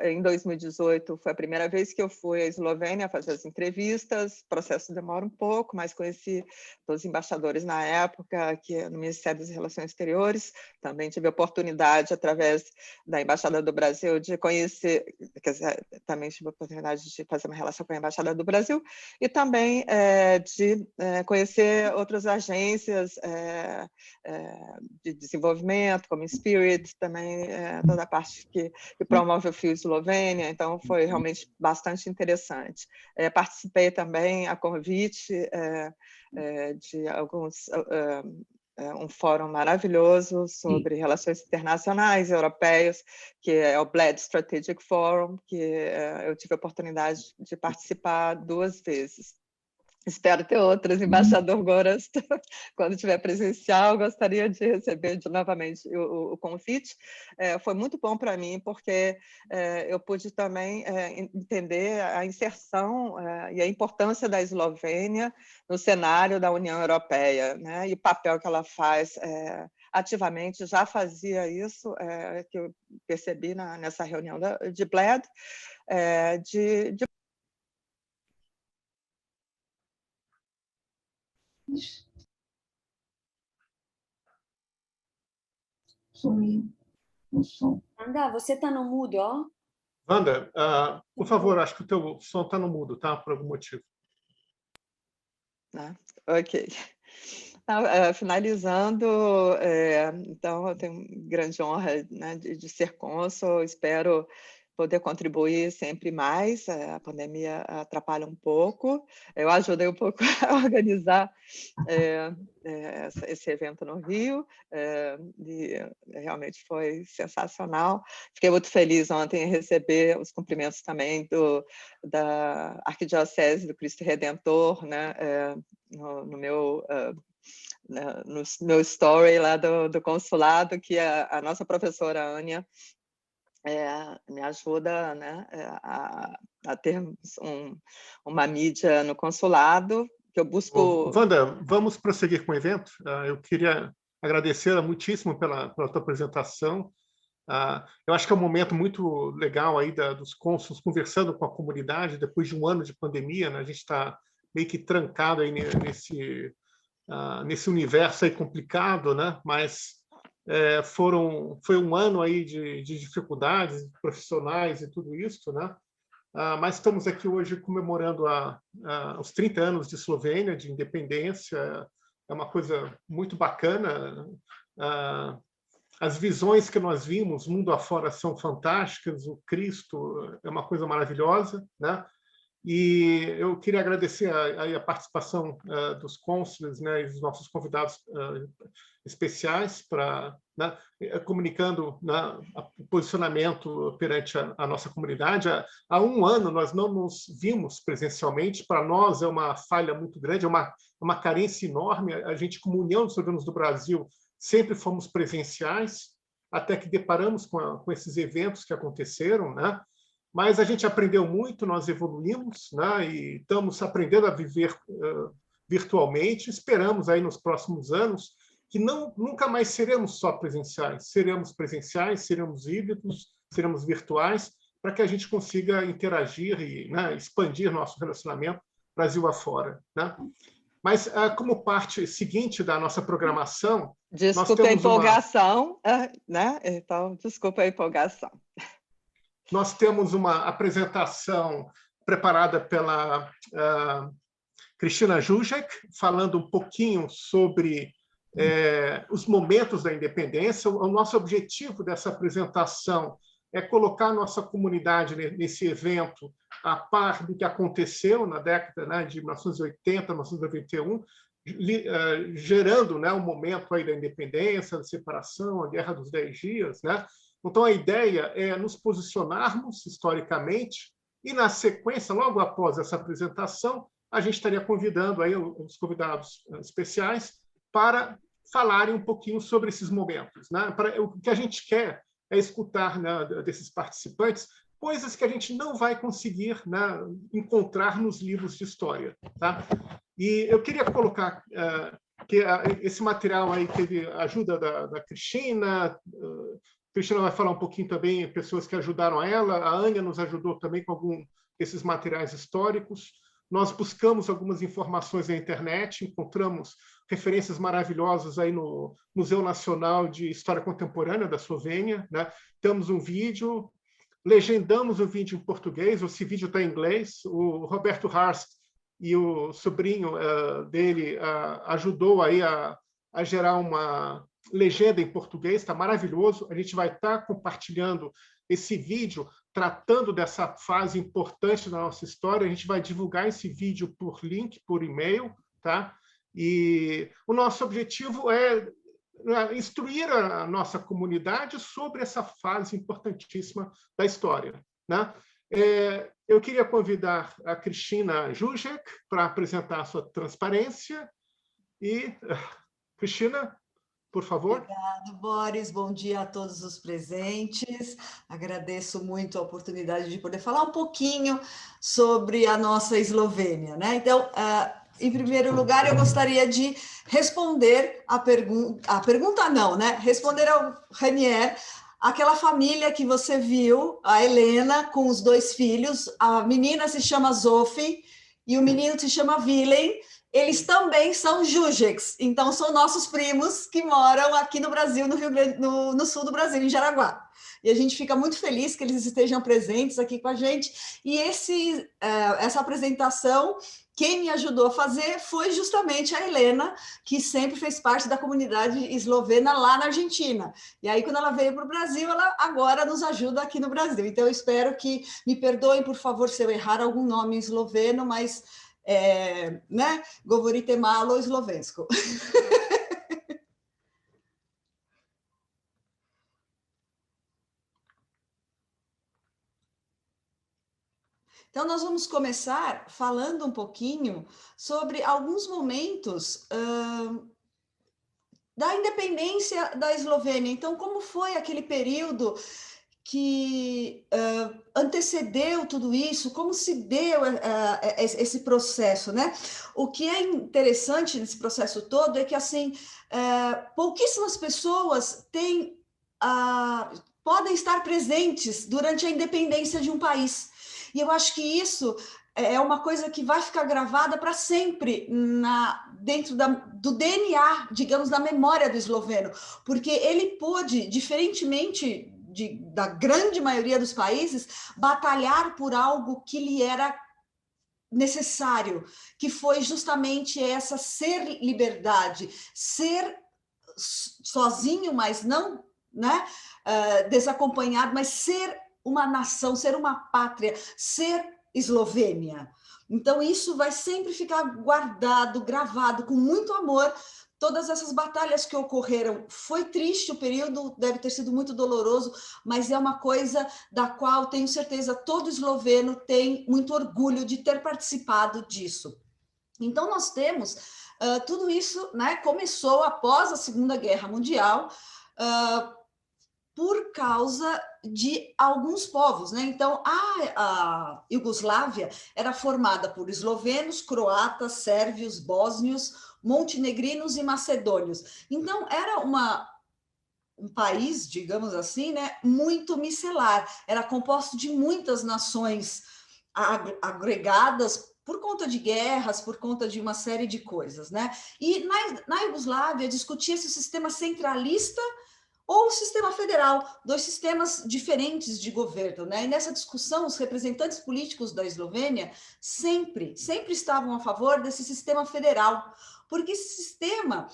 em 2018, foi a primeira vez que eu fui à Eslovênia fazer as entrevistas. O processo demora um pouco, mas conheci todos os embaixadores na época, aqui no Ministério das Relações Exteriores. Também tive a oportunidade, através da Embaixada do Brasil, de conhecer, quer dizer, também tive a oportunidade de fazer uma relação com a Embaixada do Brasil e também de conhecer outras agências de desenvolvimento, como Spirit, também toda a parte que promove o Fio Eslovênia, então foi realmente bastante interessante. Participei também a convite de um fórum maravilhoso sobre relações internacionais europeias, que é o Bled Strategic Forum, que eu tive a oportunidade de participar 2 vezes. Espero ter outras, embaixador Gorazd, quando tiver presencial, gostaria de receber novamente o convite. Foi muito bom para mim, porque eu pude também entender a inserção e a importância da Eslovênia no cenário da União Europeia, né? E o papel que ela faz ativamente, já fazia isso, que eu percebi nessa reunião de Bled, de Wanda, você está no mudo, ó? Wanda, por favor, acho que o teu som está no mudo, tá? Por algum motivo. Ok. Finalizando, então, eu tenho grande honra, né, de ser cônsul. Espero poder contribuir sempre mais. A pandemia atrapalha um pouco. Eu ajudei um pouco a organizar esse evento no Rio, e realmente foi sensacional. Fiquei muito feliz ontem em receber os cumprimentos também da Arquidiocese do Cristo Redentor, né, no meu story lá do consulado, que a nossa professora Ania me ajuda, né, a ter uma mídia no consulado, que eu busco... Wanda, vamos prosseguir com o evento. Eu queria agradecer muitíssimo pela tua apresentação. Eu acho que é um momento muito legal aí dos cônsules conversando com a comunidade depois de um ano de pandemia, né? A gente está meio que trancado aí nesse universo aí complicado, né? Mas foi um ano aí de dificuldades profissionais e tudo isso, né? Mas estamos aqui hoje comemorando os 30 anos de Eslovênia, de independência. É uma coisa muito bacana. As visões que nós vimos mundo afora são fantásticas. O Cristo é uma coisa maravilhosa, né? E eu queria agradecer a participação dos cônsules, né, e dos nossos convidados especiais né, comunicando, né, o posicionamento perante a nossa comunidade. Há um ano nós não nos vimos presencialmente. Para nós é uma falha muito grande, é uma carência enorme. A gente, como União dos Eslovenos do Brasil, sempre fomos presenciais, até que deparamos com esses eventos que aconteceram, né? Mas a gente aprendeu muito, nós evoluímos, né? E estamos aprendendo a viver virtualmente. Esperamos aí nos próximos anos que nunca mais seremos só presenciais, seremos híbridos, seremos virtuais, para que a gente consiga interagir e, né, expandir nosso relacionamento Brasil afora, né? Mas, como parte seguinte da nossa programação... Desculpa a empolgação, né? Então, desculpa a empolgação. Nós temos uma apresentação preparada pela Cristina Juszek, falando um pouquinho sobre os momentos da independência. O nosso objetivo dessa apresentação é colocar a nossa comunidade nesse evento a par do que aconteceu na década, né, de 1980, 1991, gerando, né, um momento aí da independência, da separação, a Guerra dos 10 Dias, né? Então, a ideia é nos posicionarmos historicamente e, na sequência, logo após essa apresentação, a gente estaria convidando aí os convidados especiais para falarem um pouquinho sobre esses momentos, né? O que a gente quer é escutar, né, desses participantes coisas que a gente não vai conseguir, né, encontrar nos livros de história, tá? E eu queria colocar que esse material aí teve a ajuda da Cristina. Cristina vai falar um pouquinho também, pessoas que ajudaram ela. A Ania nos ajudou também com algum desses materiais históricos. Nós buscamos algumas informações na internet, encontramos referências maravilhosas aí no Museu Nacional de História Contemporânea da Eslovênia, né? Temos um vídeo, legendamos o vídeo em português, esse vídeo está em inglês. O Roberto Harst e o sobrinho dele ajudou aí a gerar uma legenda em português, está maravilhoso. A gente vai estar compartilhando esse vídeo, tratando dessa fase importante da nossa história. A gente vai divulgar esse vídeo por link, por e-mail, tá? E o nosso objetivo é instruir a nossa comunidade sobre essa fase importantíssima da história, né? Eu queria convidar a Cristina Juszek para apresentar a sua transparência. E, Cristina, por favor. Obrigado, Boris. Bom dia a todos os presentes. Agradeço muito a oportunidade de poder falar um pouquinho sobre a nossa Eslovênia, né? Então, em primeiro lugar, eu gostaria de responder a pergunta não, né? Responder ao Ranier, aquela família que você viu, a Helena com os 2 filhos, a menina se chama Zofie e o menino se chama Willem. Eles também são Juszeks, então são nossos primos que moram aqui no Brasil, no Rio Grande, no sul do Brasil, em Jaraguá. E a gente fica muito feliz que eles estejam presentes aqui com a gente. E essa apresentação quem me ajudou a fazer foi justamente a Helena, que sempre fez parte da comunidade eslovena lá na Argentina. E aí, quando ela veio para o Brasil, ela agora nos ajuda aqui no Brasil. Então, eu espero que me perdoem, por favor, se eu errar algum nome esloveno, mas, né, govorite malo slovensko. Então, nós vamos começar falando um pouquinho sobre alguns momentos da independência da Eslovênia. Então, como foi aquele período que antecedeu tudo isso, como se deu esse processo, né? O que é interessante nesse processo todo é que, assim, pouquíssimas pessoas podem estar presentes durante a independência de um país. E eu acho que isso é uma coisa que vai ficar gravada para sempre dentro do DNA, digamos, da memória do esloveno, porque ele pôde, diferentemente da grande maioria dos países, batalhar por algo que lhe era necessário, que foi justamente essa ser liberdade, ser sozinho, mas não, né, desacompanhado, mas ser uma nação, ser uma pátria, ser Eslovênia. Então, isso vai sempre ficar guardado, gravado, com muito amor. Todas essas batalhas que ocorreram, foi triste o período, deve ter sido muito doloroso, mas é uma coisa da qual tenho certeza todo esloveno tem muito orgulho de ter participado disso. Então, nós temos tudo isso, né, começou após a Segunda Guerra Mundial, por causa de alguns povos, né? Então, a Iugoslávia era formada por eslovenos, croatas, sérvios, bósnios, montenegrinos e macedônios. Então, era um país, digamos assim, né, muito miscelar. Era composto de muitas nações agregadas por conta de guerras, por conta de uma série de coisas, né? E na Iugoslávia discutia-se o sistema centralista ou o sistema federal, dois sistemas diferentes de governo, né? E nessa discussão, os representantes políticos da Eslovênia sempre estavam a favor desse sistema federal, porque esse sistema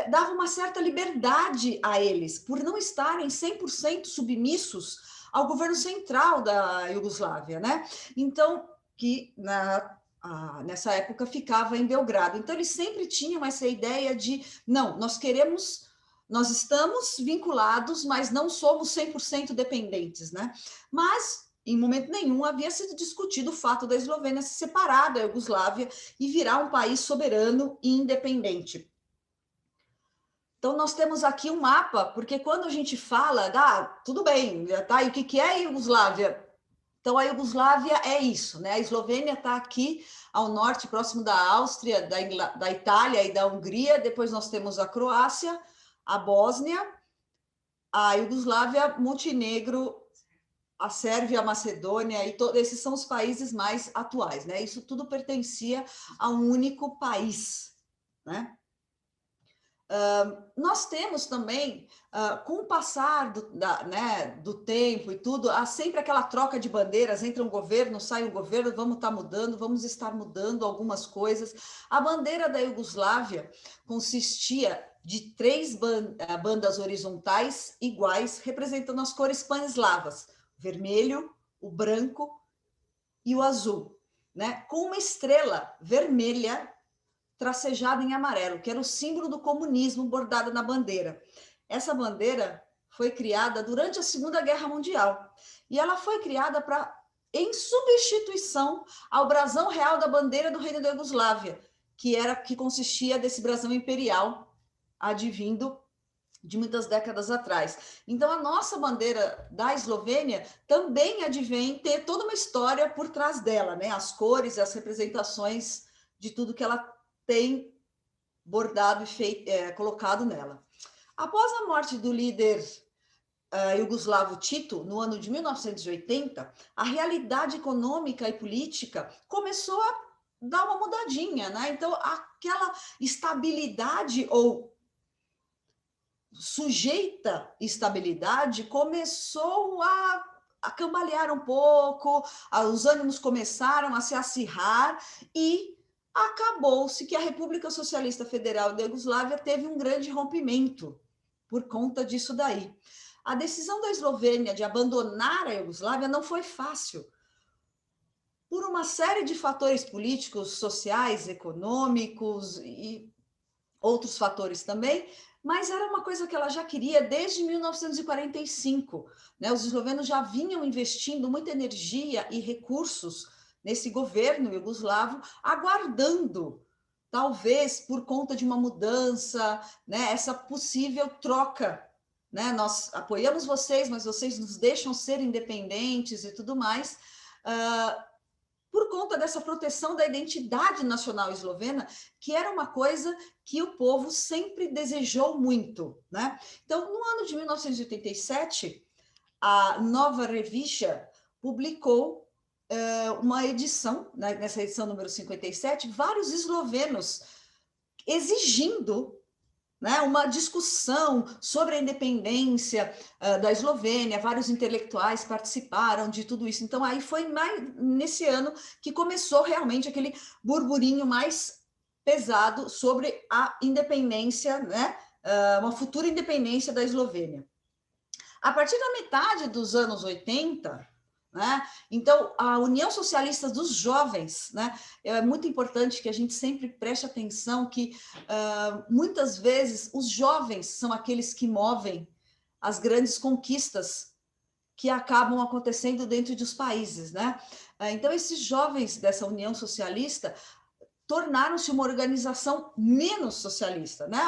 dava uma certa liberdade a eles, por não estarem 100% submissos ao governo central da Iugoslávia, né? Então, que nessa época ficava em Belgrado. Então, eles sempre tinham essa ideia de, não, nós estamos vinculados, mas não somos 100% dependentes, né? Mas, em momento nenhum, havia sido discutido o fato da Eslovênia se separar da Iugoslávia e virar um país soberano e independente. Então, nós temos aqui um mapa, porque quando a gente fala, tudo bem, tá? E o que é a Iugoslávia? Então, a Iugoslávia é isso, né? A Eslovênia está aqui ao norte, próximo da Áustria, da Itália e da Hungria. Depois nós temos a Croácia, a Bósnia, a Iugoslávia, Montenegro, a Sérvia, a Macedônia, e esses são os países mais atuais, né? Isso tudo pertencia a um único país, né? Nós temos também, com o passar do tempo e tudo, há sempre aquela troca de bandeiras, entra um governo, sai um governo, vamos estar mudando algumas coisas. A bandeira da Iugoslávia consistia de 3 bandas horizontais iguais, representando as cores pan-eslavas, o vermelho, o branco e o azul, né? Com uma estrela vermelha tracejada em amarelo, que era o símbolo do comunismo bordado na bandeira. Essa bandeira foi criada durante a Segunda Guerra Mundial e ela foi criada em substituição ao brasão real da bandeira do Reino da Iugoslávia, que consistia desse brasão imperial advindo de muitas décadas atrás. Então, a nossa bandeira da Eslovênia também advém ter toda uma história por trás dela, né? As cores, as representações de tudo que ela tem bordado e colocado nela. Após a morte do líder iugoslavo Tito, no ano de 1980, a realidade econômica e política começou a dar uma mudadinha, né? Então, aquela estabilidade ou sujeita estabilidade começou a cambalear um pouco, os ânimos começaram a se acirrar e acabou-se que a República Socialista Federal da Iugoslávia teve um grande rompimento por conta disso daí. A decisão da Eslovênia de abandonar a Iugoslávia não foi fácil, por uma série de fatores políticos, sociais, econômicos e outros fatores também, mas era uma coisa que ela já queria desde 1945. Né? Os eslovenos já vinham investindo muita energia e recursos nesse governo iugoslavo, aguardando, talvez por conta de uma mudança, né, essa possível troca. Né? Nós apoiamos vocês, mas vocês nos deixam ser independentes e tudo mais. Por conta dessa proteção da identidade nacional eslovena, que era uma coisa que o povo sempre desejou muito. Né? Então, no ano de 1987, a Nova Revista publicou uma edição, né, nessa edição número 57, vários eslovenos exigindo, né, uma discussão sobre a independência da Eslovênia, vários intelectuais participaram de tudo isso. Então, aí foi nesse ano que começou realmente aquele burburinho mais pesado sobre a independência, né, uma futura independência da Eslovênia. A partir da metade dos anos 80, né, então, a União Socialista dos Jovens, né, é muito importante que a gente sempre preste atenção que, muitas vezes, os jovens são aqueles que movem as grandes conquistas que acabam acontecendo dentro dos países. Né? Então, esses jovens dessa União Socialista tornaram-se uma organização menos socialista, né?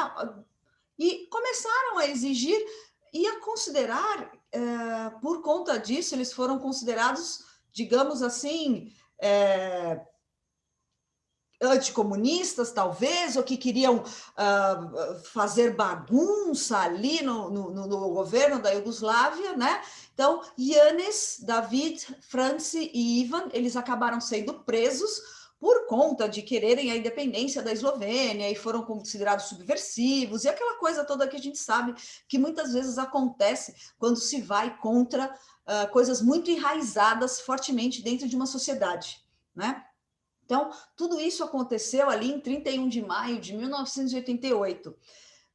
E começaram a exigir e a considerar, por conta disso, eles foram considerados, digamos assim, anticomunistas, talvez, ou que queriam fazer bagunça ali no governo da Iugoslávia, né? Então, Janez, David, Franci e Ivan, eles acabaram sendo presos por conta de quererem a independência da Eslovênia e foram considerados subversivos e aquela coisa toda que a gente sabe que muitas vezes acontece quando se vai contra coisas muito enraizadas fortemente dentro de uma sociedade, né? Então, tudo isso aconteceu ali em 31 de maio de 1988.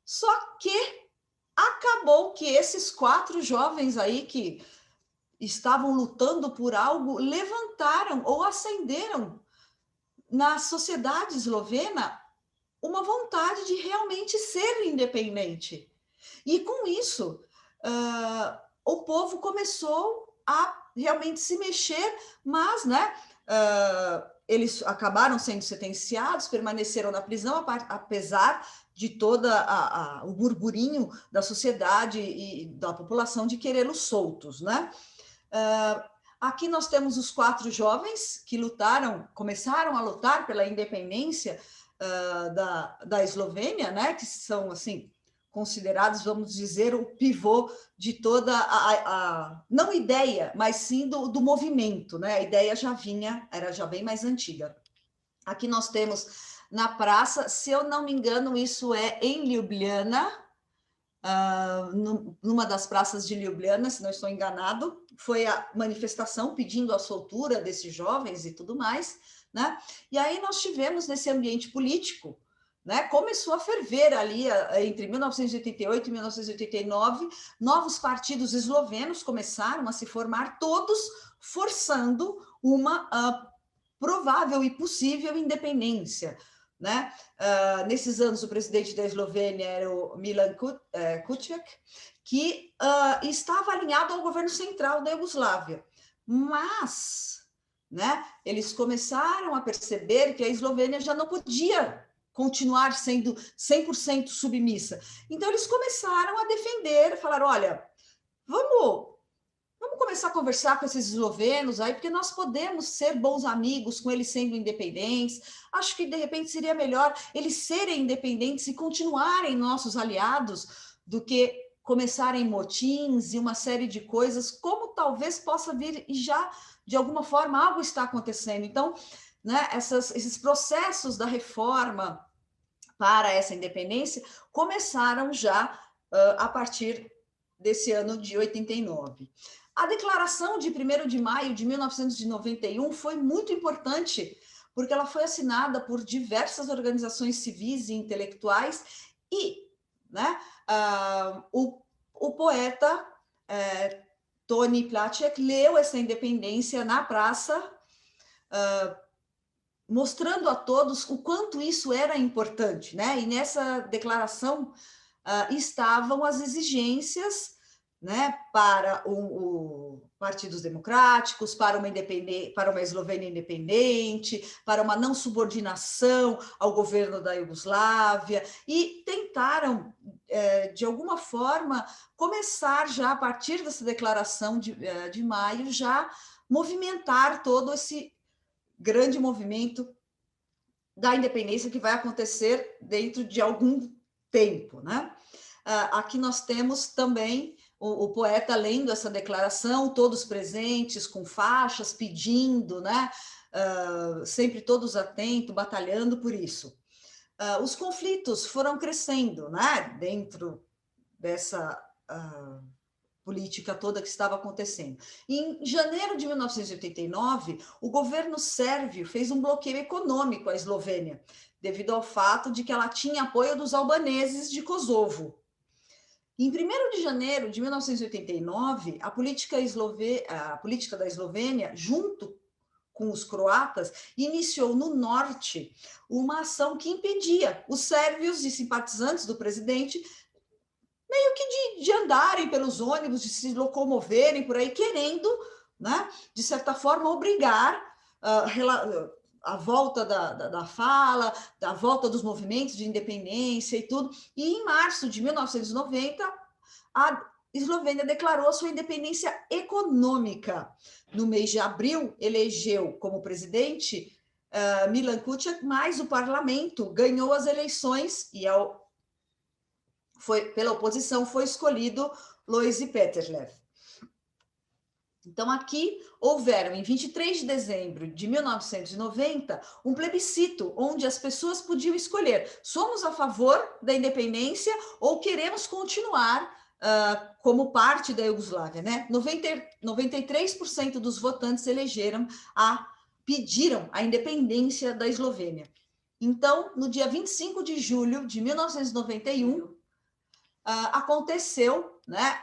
Só que acabou que esses 4 jovens aí que estavam lutando por algo levantaram ou acenderam na sociedade eslovena uma vontade de realmente ser independente. E com isso, o povo começou a realmente se mexer, mas, né, eles acabaram sendo sentenciados, permaneceram na prisão, apesar de todo o burburinho da sociedade e da população de querê-los soltos, né? Aqui nós temos os 4 jovens que começaram a lutar pela independência da Eslovênia, né? Que são, assim, considerados, vamos dizer, o pivô de toda não ideia, mas sim do movimento, né? A ideia era já bem mais antiga. Aqui nós temos na praça, se eu não me engano, isso é em Ljubljana, numa das praças de Ljubljana, se não estou enganado, foi a manifestação pedindo a soltura desses jovens e tudo mais, né? E aí nós tivemos nesse ambiente político, né, começou a ferver ali entre 1988 e 1989, novos partidos eslovenos começaram a se formar, todos forçando uma provável e possível independência. Né? Nesses anos, o presidente da Eslovênia era o Milan Kuček, que estava alinhado ao governo central da Iugoslávia. Mas, né, eles começaram a perceber que a Eslovênia já não podia continuar sendo 100% submissa. Então, eles começaram a defender, falaram, olha, vamos começar a conversar com esses eslovenos aí, porque nós podemos ser bons amigos com eles sendo independentes. Acho que, de repente, seria melhor eles serem independentes e continuarem nossos aliados do que começarem motins e uma série de coisas, como talvez possa vir e já, de alguma forma, algo está acontecendo. Então, né, esses processos da reforma para essa independência começaram já a partir desse ano de 89. A declaração de 1º de maio de 1991 foi muito importante, porque ela foi assinada por diversas organizações civis e intelectuais e, né, o poeta Tony Plaček leu essa independência na praça, mostrando a todos o quanto isso era importante, né? E nessa declaração estavam as exigências, né, para partidos democráticos, para uma Eslovênia independente, para uma não subordinação ao governo da Iugoslávia, e tentaram, de alguma forma, começar já, a partir dessa declaração de maio, já movimentar todo esse grande movimento da independência que vai acontecer dentro de algum tempo, né? Aqui nós temos também o poeta lendo essa declaração, todos presentes, com faixas, pedindo, né? Sempre todos atentos, batalhando por isso. Os conflitos foram crescendo, né? Dentro dessa política toda que estava acontecendo. Em janeiro de 1989, o governo sérvio fez um bloqueio econômico à Eslovênia, devido ao fato de que ela tinha apoio dos albaneses de Kosovo. Em 1º de janeiro de 1989, a política da Eslovênia, junto com os croatas, iniciou no norte uma ação que impedia os sérvios e simpatizantes do presidente meio que de andarem pelos ônibus, de se locomoverem por aí, querendo, né, de certa forma, obrigar a volta da fala, da volta dos movimentos de independência e tudo. E em março de 1990, a Eslovênia declarou a sua independência econômica. No mês de abril, elegeu como presidente Milan Kučak, mas o parlamento ganhou as eleições e pela oposição foi escolhido Lojzé Peterle. Então, aqui houveram, em 23 de dezembro de 1990, um plebiscito onde as pessoas podiam escolher: somos a favor da independência ou queremos continuar como parte da Iugoslávia, né? 93% dos votantes pediram a independência da Eslovênia. Então, no dia 25 de julho de 1991, aconteceu, né?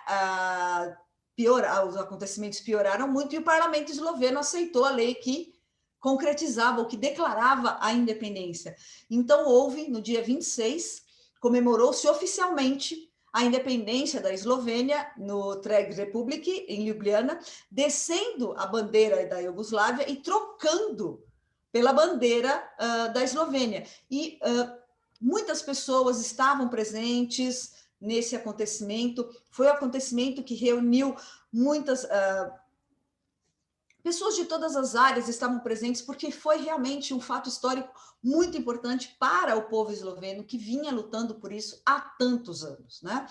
Os acontecimentos pioraram muito e o parlamento esloveno aceitou a lei que concretizava, ou que declarava a independência. Então, houve, no dia 26, comemorou-se oficialmente a independência da Eslovênia no Trg Republic, em Ljubljana, descendo a bandeira da Iugoslávia e trocando pela bandeira da Eslovênia. E muitas pessoas estavam presentes nesse acontecimento. Foi um acontecimento que reuniu muitas pessoas de todas as áreas, estavam presentes, porque foi realmente um fato histórico muito importante para o povo esloveno, que vinha lutando por isso há tantos anos, né?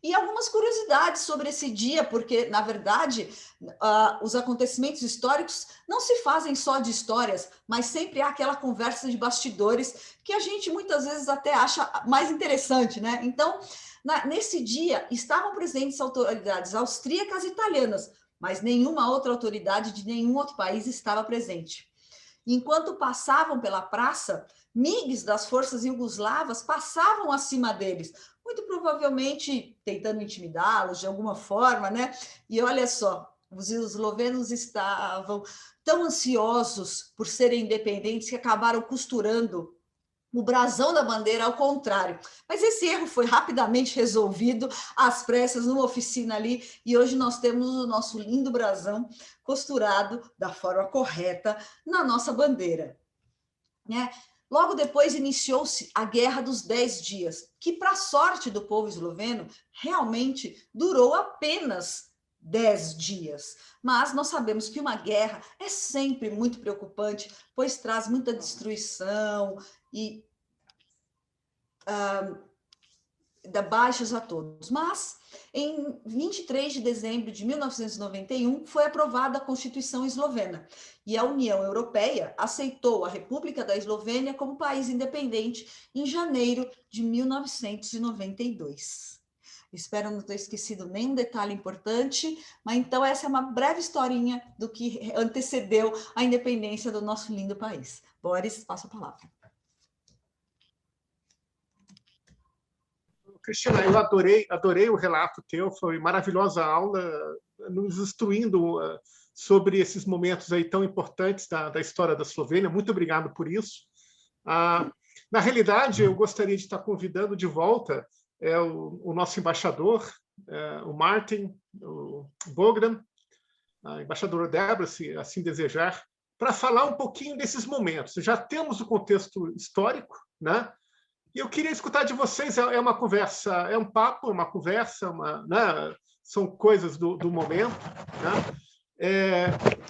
E algumas curiosidades sobre esse dia, porque, na verdade, os acontecimentos históricos não se fazem só de histórias, mas sempre há aquela conversa de bastidores que a gente muitas vezes até acha mais interessante, né? Então, nesse dia, estavam presentes autoridades austríacas e italianas, mas nenhuma outra autoridade de nenhum outro país estava presente. Enquanto passavam pela praça, MiGs das forças iugoslavas passavam acima deles, muito provavelmente tentando intimidá-los de alguma forma, né? E olha só, os eslovenos estavam tão ansiosos por serem independentes que acabaram costurando o brasão da bandeira ao contrário. Mas esse erro foi rapidamente resolvido às pressas numa oficina ali, e hoje nós temos o nosso lindo brasão costurado da forma correta na nossa bandeira, né? Logo depois iniciou-se a Guerra dos 10 Dias, que, para a sorte do povo esloveno, realmente durou apenas 10 dias. Mas nós sabemos que uma guerra é sempre muito preocupante, pois traz muita destruição e dá baixas a todos. Mas, em 23 de dezembro de 1991, foi aprovada a Constituição Eslovena, e a União Europeia aceitou a República da Eslovênia como país independente em janeiro de 1992. Espero não ter esquecido nenhum detalhe importante, mas então essa é uma breve historinha do que antecedeu a independência do nosso lindo país. Boris, passo a palavra. Cristina, eu adorei o relato teu, foi maravilhosa a aula, nos instruindo sobre esses momentos aí tão importantes da história da Eslovênia. Muito obrigado por isso. Na realidade, eu gostaria de estar convidando de volta o nosso embaixador, o Martin, o Bogdan, a embaixadora Débora, se assim desejar, para falar um pouquinho desses momentos. Já temos o contexto histórico, né? E eu queria escutar de vocês, é uma conversa, é um papo, é uma conversa, né? São coisas do momento. Né?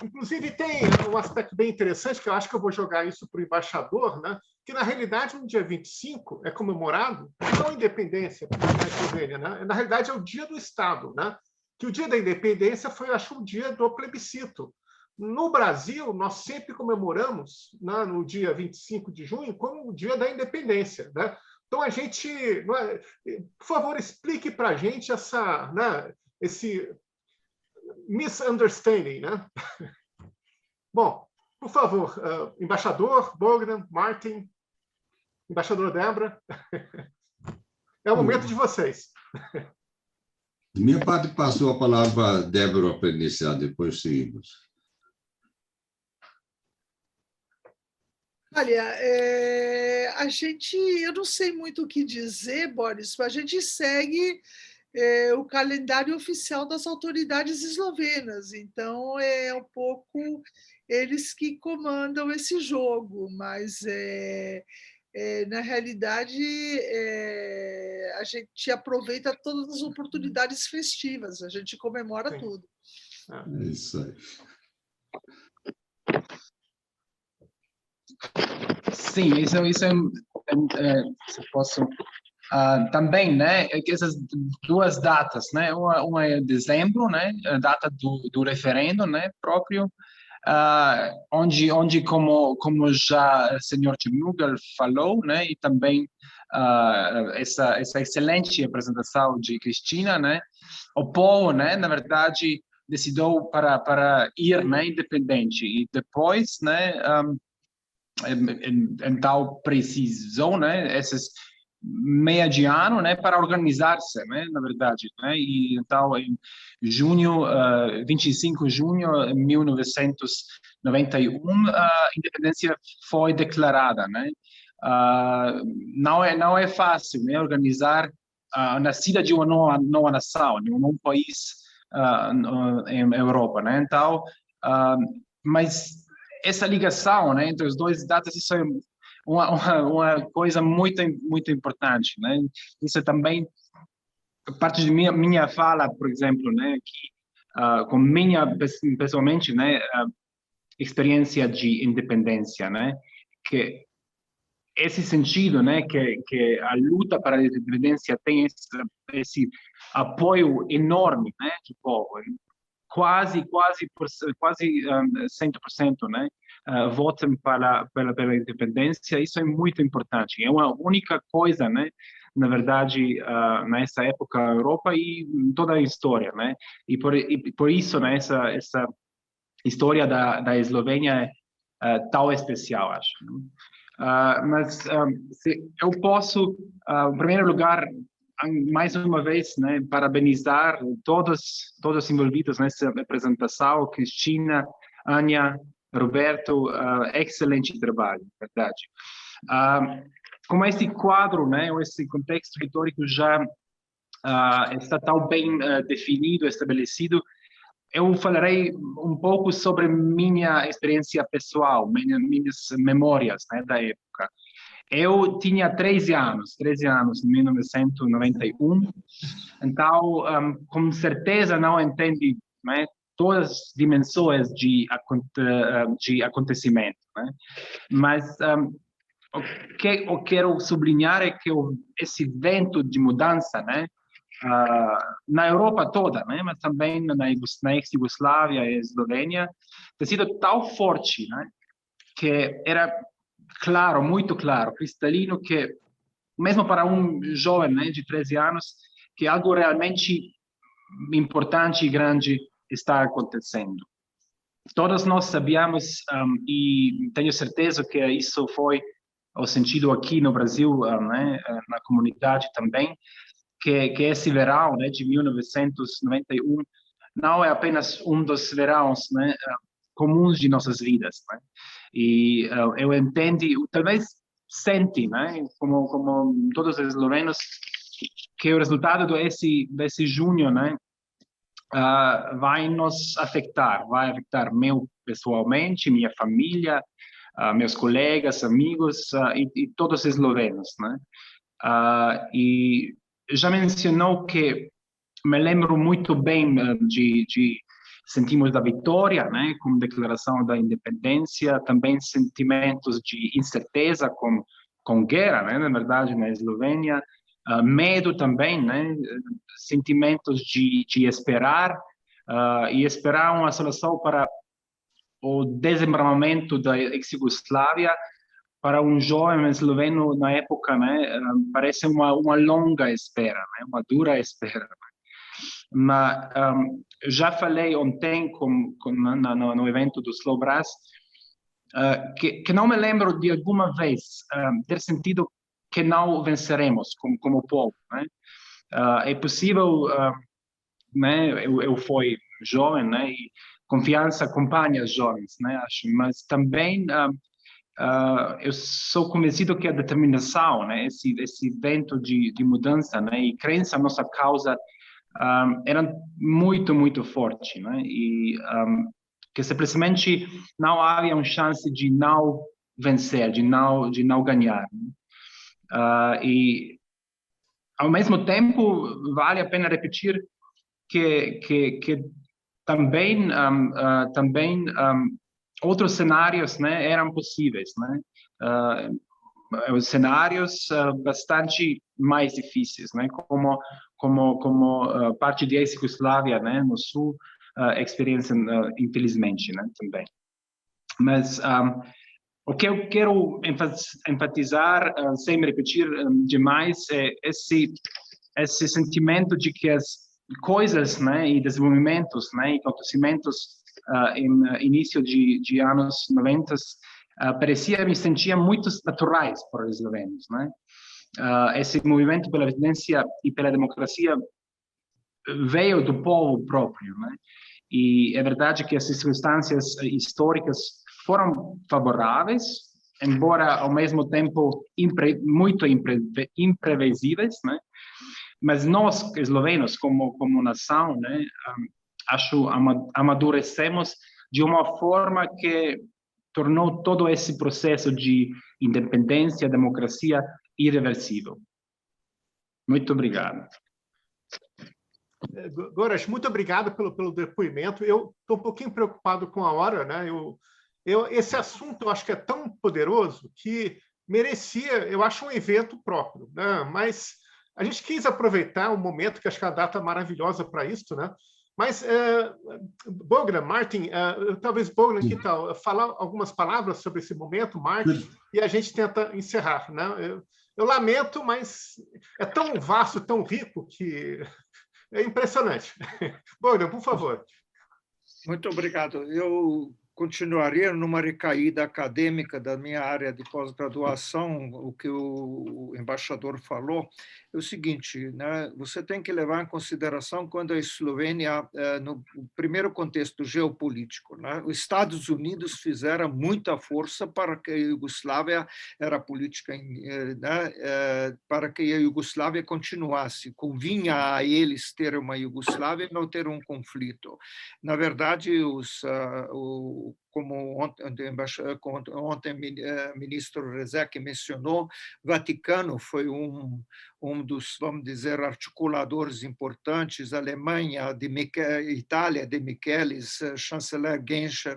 Inclusive, tem um aspecto bem interessante, que eu acho que eu vou jogar isso para o embaixador, né? Que, na realidade, no dia 25 é comemorado não a independência da Eslovênia, né? Na realidade, é o dia do Estado, né? Que o dia da independência foi, acho, o dia do plebiscito. No Brasil, nós sempre comemoramos, né, no dia 25 de junho como o dia da independência. Né? Então, a gente... Por favor, explique para a gente esse misunderstanding. Né? Bom, por favor, embaixador Bogdan, Martin, embaixadora Débora, é o momento de vocês. De minha parte, passou a palavra para a Débora para iniciar, depois seguimos. Olha, eu não sei muito o que dizer, Boris, mas a gente segue o calendário oficial das autoridades eslovenas, então é um pouco eles que comandam esse jogo, mas na realidade a gente aproveita todas as oportunidades festivas, a gente comemora Sim. tudo. É isso aí. Sim, isso se posso também, né? Essas duas datas, né? Uma é dezembro, né? A data do referendo, né? Próprio, onde como já o senhor Černugel falou, né? E também essa excelente apresentação de Cristina, né? O povo, né? Na verdade, decidiu para ir, né? Independente e depois, né? Então precisou, né, esses meia de ano, né, para organizar-se, né, na verdade, né, e então em junho, 25 de junho de 1991, a independência foi declarada, né. Não é fácil, né, organizar a nascida de uma nova nação, de um novo país em Europa, né, então, mas essa ligação, né, entre as duas datas, isso é uma coisa muito importante, né? Isso é também parte de minha fala, por exemplo, né, que com minha pessoalmente, né, experiência de independência, né, que esse sentido, né, que a luta para a independência tem esse apoio enorme, né, do povo. Quase 100%, né? Votam pela independência. Isso é muito importante. É uma única coisa, né? Na verdade, nessa época, a Europa e toda a história, né? E por isso, né? Essa história da Eslovênia é tão especial, acho. Mas se eu posso, em primeiro lugar, mais uma vez, né, parabenizar todos envolvidos nessa apresentação, Cristina, Anja, Roberto, excelente trabalho, verdade. Como esse quadro, né, esse contexto histórico já está tão bem definido, estabelecido, eu falarei um pouco sobre minha experiência pessoal, minhas memórias, né, da época. Eu tinha 13 anos em 1991, então, com certeza não entendi, né, todas as dimensões de acontecimento, né? Mas o que eu quero sublinhar é que esse vento de mudança, né, na Europa toda, né, mas também na ex-Yugoslávia e Eslovênia, tem sido tão forte, né, que era claro, muito claro, cristalino, que mesmo para um jovem, né, de 13 anos, que algo realmente importante e grande está acontecendo. todos nós sabíamos, e tenho certeza que isso foi o sentido aqui no Brasil, né, na comunidade também, que esse verão, né, de 1991 não é apenas dos verões, né, comuns de nossas vidas, né? E eu entendo, talvez sente, né, como todos os eslovenos, que o resultado desse junho, né, vai nos afetar, vai afetar meu pessoalmente, minha família, meus colegas, amigos e todos os eslovenos, né? E já mencionou que me lembro muito bem de sentimos da vitória, né, com declaração da independência, também sentimentos de incerteza com guerra, né, na verdade, na Eslovênia, medo também, né, sentimentos de esperar e esperar uma solução para o desembramamento da ex-Yugoslávia. Para um jovem esloveno na época, né, parece uma longa espera, né, uma dura espera. Mas já falei ontem no evento do Slowbrass que não me lembro de alguma vez ter sentido que não venceremos como povo, né? É possível, né? Eu fui jovem, né? E confiança acompanha os jovens, né? Acho, mas também eu sou convencido que a determinação, né? Esse vento de mudança, né? E crença na nossa causa era muito, muito forte, né? E que simplesmente não havia uma chance de não vencer, de não ganhar. Né? E, ao mesmo tempo, vale a pena repetir que também outros cenários, né, eram possíveis, né? Cenários bastante mais difíceis, né? Como parte da ex-Yugoslávia, né, no sul, experiência, infelizmente, né, também. Mas o que eu quero enfatizar, sem me repetir demais, é esse sentimento de que as coisas, né, e desenvolvimentos, né, e acontecimentos em início de anos 90 me sentia muito naturais para os eslovenos, né? Esse movimento pela resistência e pela democracia veio do povo próprio, né? E é verdade que as circunstâncias históricas foram favoráveis, embora ao mesmo tempo muito imprevisíveis, né? Mas nós, eslovenos, como nação, né, acho amadurecemos de uma forma que tornou todo esse processo de independência, democracia irreversível. Muito obrigado. Goras, muito obrigado pelo depoimento. Eu estou um pouquinho preocupado com a hora, né? Esse assunto eu acho que é tão poderoso que merecia, eu acho, um evento próprio, né? Mas a gente quis aproveitar um momento que acho que é a data maravilhosa para isso, né? Mas, Bogdan, Martin, talvez Bogdan, que tal, falar algumas palavras sobre esse momento, Martin, e a gente tenta encerrar, né? Eu lamento, mas é tão vasto, tão rico, que é impressionante. Bogdan, por favor. Muito obrigado. Eu continuaria numa recaída acadêmica da minha área de pós-graduação. O que o embaixador falou é o seguinte, né? Você tem que levar em consideração quando a Eslovênia, no primeiro contexto geopolítico, né? Os Estados Unidos fizeram muita força para que a Iugoslávia era política, né? Para que a Iugoslávia continuasse. Convinha a eles ter uma Iugoslávia e não ter um conflito. Na verdade, como ontem o ministro Rezec mencionou, o Vaticano foi um dos, vamos dizer, articuladores importantes, a Alemanha, Itália de Michelis, chanceler Genscher,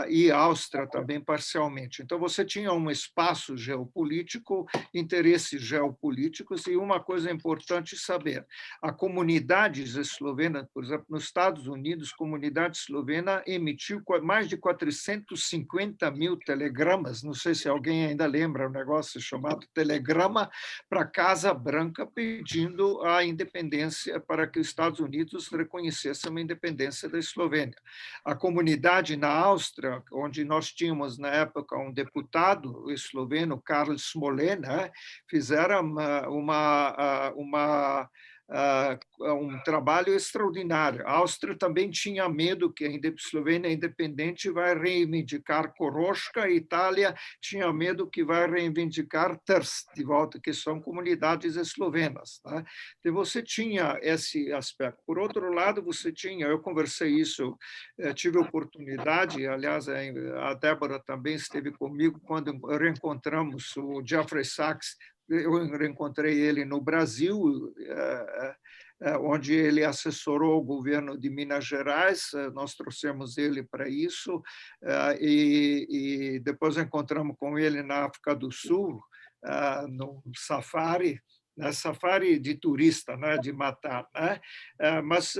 e a Áustria também parcialmente. Então, você tinha um espaço geopolítico, interesses geopolíticos, e uma coisa importante saber, a comunidade eslovena, por exemplo, nos Estados Unidos, a comunidade eslovena emitiu mais de 400 450 mil telegramas, não sei se alguém ainda lembra, um negócio chamado telegrama para a Casa Branca pedindo a independência, para que os Estados Unidos reconhecessem a independência da Eslovênia. A comunidade na Áustria, onde nós tínhamos na época um deputado esloveno, Karl Smolin, fizeram um trabalho extraordinário. A Áustria também tinha medo que a Eslovênia independente vai reivindicar Koroška, a Itália tinha medo que vai reivindicar Trst de volta, que são comunidades eslovenas. Tá? Então, você tinha esse aspecto. Por outro lado, você tinha, eu conversei isso, tive oportunidade, aliás, a Débora também esteve comigo quando reencontramos o Jeffrey Sachs. Eu encontrei ele no Brasil, onde ele assessorou o governo de Minas Gerais, nós trouxemos ele para isso, e depois encontramos com ele na África do Sul, no safari, de turista, de matar. Mas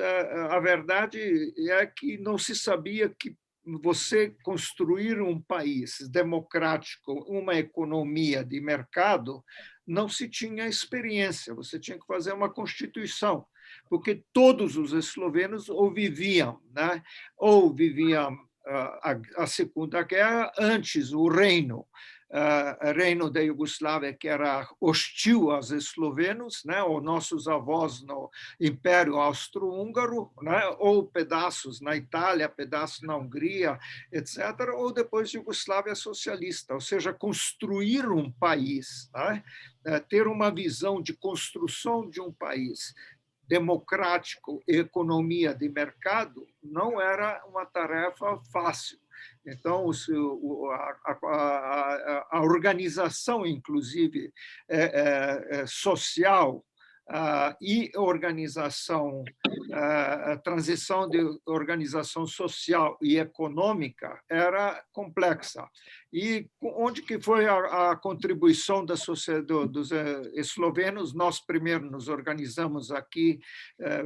a verdade é que não se sabia que você construir um país democrático, uma economia de mercado, não se tinha experiência, você tinha que fazer uma constituição, porque todos os eslovenos ou viviam a Segunda Guerra, antes o reino da Iugoslávia, que era hostil aos eslovenos, ou nossos avós no Império Austro-Húngaro, ou pedaços na Itália, pedaços na Hungria, etc., ou depois Iugoslávia socialista, ou seja, construir um país, ter uma visão de construção de um país democrático e economia de mercado não era uma tarefa fácil. Então, a organização, inclusive, social e a transição de organização social e econômica era complexa. E onde que foi a contribuição da sociedade dos eslovenos? Nós primeiro nos organizamos aqui,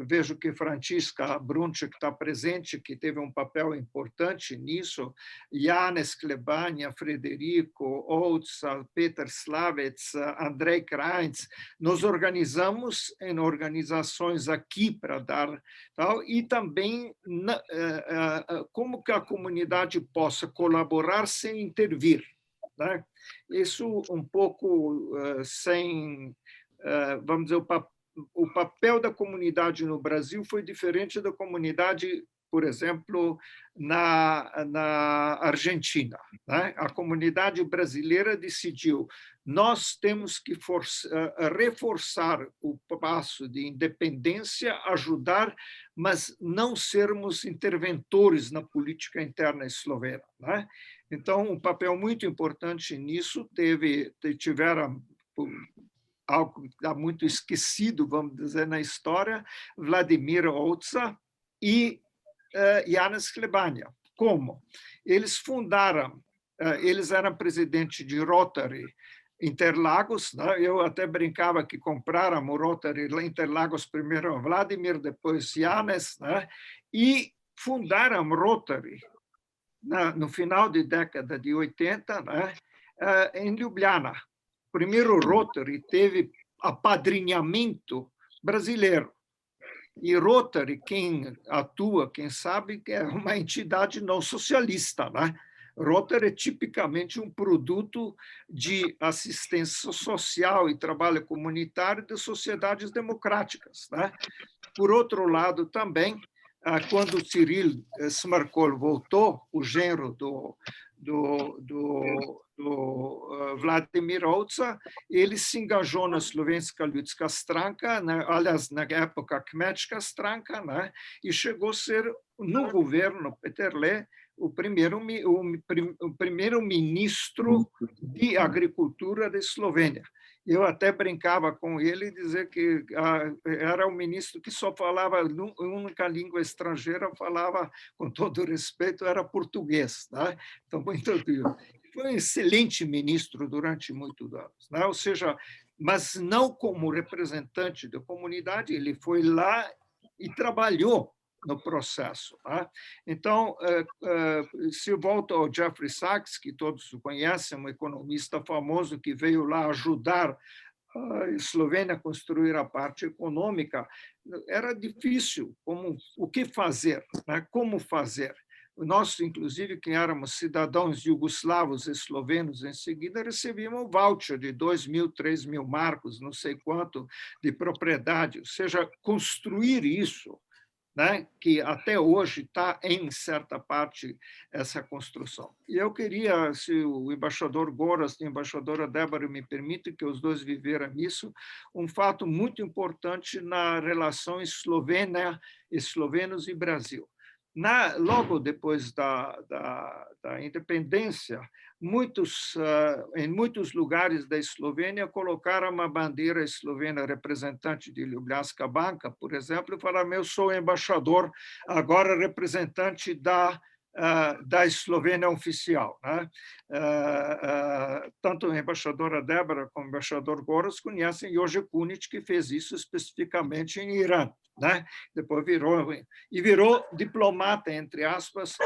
vejo que Francisca Brunček está presente, que teve um papel importante nisso, Janez Klebanja, Frederico, Outsa, Peter Slavec, Andrej Krajnc, nos organizamos em organizações aqui para dar tal, e também como que a comunidade possa colaborar sem intervir. Isso um pouco sem, vamos dizer, o papel da comunidade no Brasil foi diferente da comunidade, por exemplo, na Argentina. A comunidade brasileira decidiu: nós temos que reforçar o passo de independência, ajudar, mas não sermos interventores na política interna eslovena. Então, um papel muito importante nisso tiveram algo que está muito esquecido, vamos dizer, na história, Vladimir Outsa e Janez Klebanja. Como? Eles fundaram, eles eram presidente de Rotary Interlagos, eu até brincava que compraram o Rotary lá em Interlagos, primeiro Vladimir, depois Janez, e fundaram Rotary no final da década de 80, em Ljubljana. O primeiro Rotary teve apadrinhamento brasileiro. E Rotary, quem atua, quem sabe, é uma entidade não socialista. Rotary é tipicamente um produto de assistência social e trabalho comunitário de sociedades democráticas. Por outro lado, também, quando Cyril Smrkol voltou, o genro do Vladimir Outsa, ele se engajou na Slovenska ljudska stranka, aliás, na época Kmečka stranka, e chegou a ser, no governo Peterle, o primeiro-ministro de agricultura da Eslovênia. Eu até brincava com ele e dizer que era um ministro que só falava, única língua estrangeira, falava, com todo respeito, era português. Então, foi um excelente ministro durante muitos anos. Ou seja, mas não como representante da comunidade, ele foi lá e trabalhou no processo. Né? Então, se volta ao Jeffrey Sachs, que todos conhecem, um economista famoso que veio lá ajudar a Eslovênia a construir a parte econômica, era difícil o que fazer, né? Como fazer. Nós, inclusive, que éramos cidadãos iugoslavos eslovenos, em seguida recebíamos um voucher de 2.000, 3.000 marcos, não sei quanto, de propriedade. Ou seja, construir isso, né, que até hoje está, em certa parte, essa construção. E eu queria, se o embaixador Goras e a embaixadora Débora me permitem, que os dois viveram isso, um fato muito importante na relação eslovenos e Brasil. Logo depois da independência, em muitos lugares da Eslovênia colocaram uma bandeira eslovena, representante de Ljubljanska Banka, por exemplo, e falaram: eu sou embaixador, agora representante da Eslovênia oficial. Né? Tanto a embaixadora Débora como o embaixador Goras conhecem Jože Kunić, que fez isso especificamente em Irã. Né? Depois virou diplomata, entre aspas,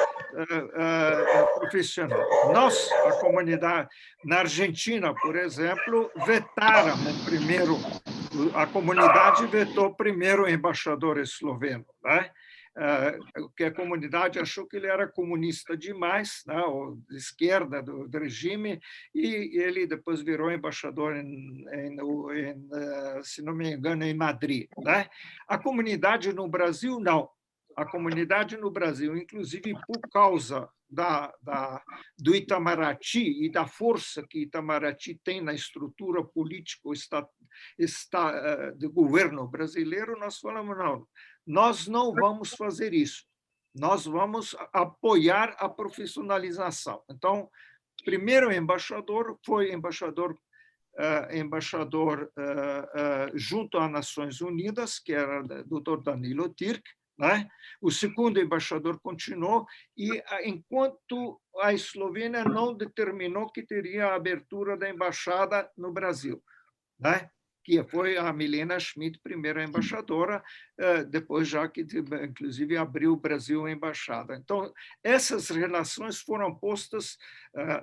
profissional. Nós, a comunidade, na Argentina, por exemplo, vetaram primeiro, a comunidade vetou primeiro o embaixador esloveno, né? Que a comunidade achou que ele era comunista demais, né, ou de esquerda do regime, e ele depois virou embaixador, se não me engano, em Madrid. Né? A comunidade no Brasil, não. A comunidade no Brasil, inclusive por causa do Itamaraty e da força que Itamaraty tem na estrutura política do governo brasileiro, nós falamos: não, nós não vamos fazer isso. Nós vamos apoiar a profissionalização. Então, primeiro embaixador foi embaixador junto às Nações Unidas, que era o Dr. Danilo Tirk. Né? O segundo embaixador continuou, e enquanto a Eslovênia não determinou que teria a abertura da embaixada no Brasil, né? Que foi a Milena Schmidt, primeira embaixadora, depois já que, inclusive, abriu o Brasil a embaixada. Então, essas relações foram postas,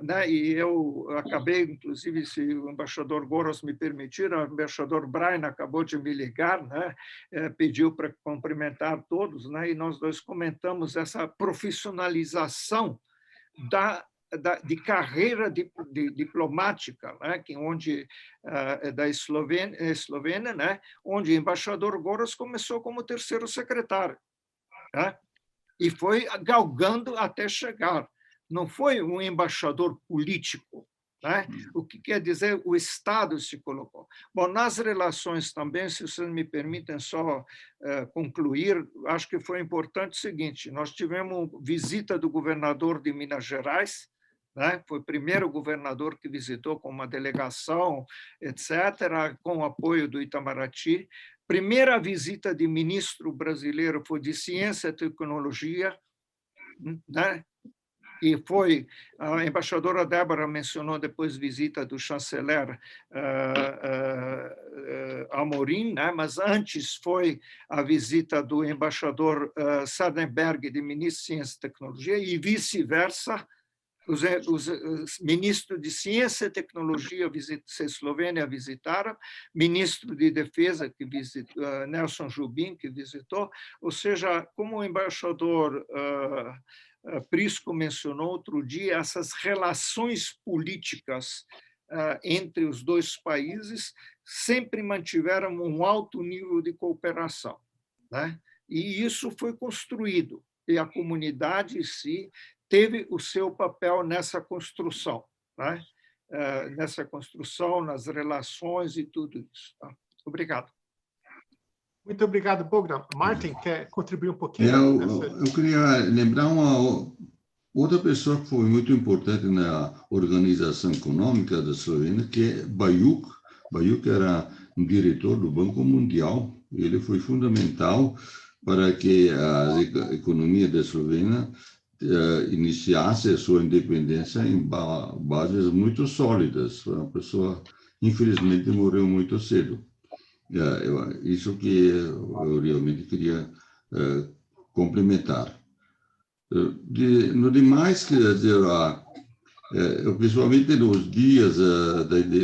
né, e eu acabei, inclusive, se o embaixador Goras me permitir, o embaixador Brian acabou de me ligar, né, pediu para cumprimentar todos, né, e nós dois comentamos essa profissionalização de carreira diplomática, né, da Eslovênia, né, onde o embaixador Goras começou como terceiro secretário, né, e foi galgando até chegar. Não foi um embaixador político, né? O que quer dizer, o Estado se colocou. Bom, nas relações também, se vocês me permitem só concluir, acho que foi importante o seguinte: nós tivemos visita do governador de Minas Gerais, né? Foi o primeiro governador que visitou com uma delegação, etc., com o apoio do Itamaraty. Primeira visita de ministro brasileiro foi de Ciência e Tecnologia, né? E foi, a embaixadora Débora mencionou depois visita do chanceler Amorim, né? Mas antes foi a visita do embaixador Sardenberg, de ministro de Ciência e Tecnologia, e vice-versa. Os ministros de Ciência e Tecnologia da Eslovênia visitaram, ministro de Defesa, que visitou, Nelson Jubin, que visitou, ou seja, como o embaixador Prisco mencionou outro dia, essas relações políticas entre os dois países sempre mantiveram um alto nível de cooperação, né? E isso foi construído, e a comunidade em si teve o seu papel nessa construção, né? Nessa construção, nas relações e tudo isso. Tá? Obrigado. Muito obrigado, Bogdan. Martin, quer contribuir um pouquinho? Eu queria lembrar uma outra pessoa que foi muito importante na organização econômica da Eslovênia, que é Bajuk. Bajuk era um diretor do Banco Mundial. Ele foi fundamental para que a economia da Eslovênia iniciasse a sua independência em bases muito sólidas. Foi uma pessoa, infelizmente, morreu muito cedo. Isso que eu realmente queria complementar. No demais, quer dizer, eu, principalmente nos dias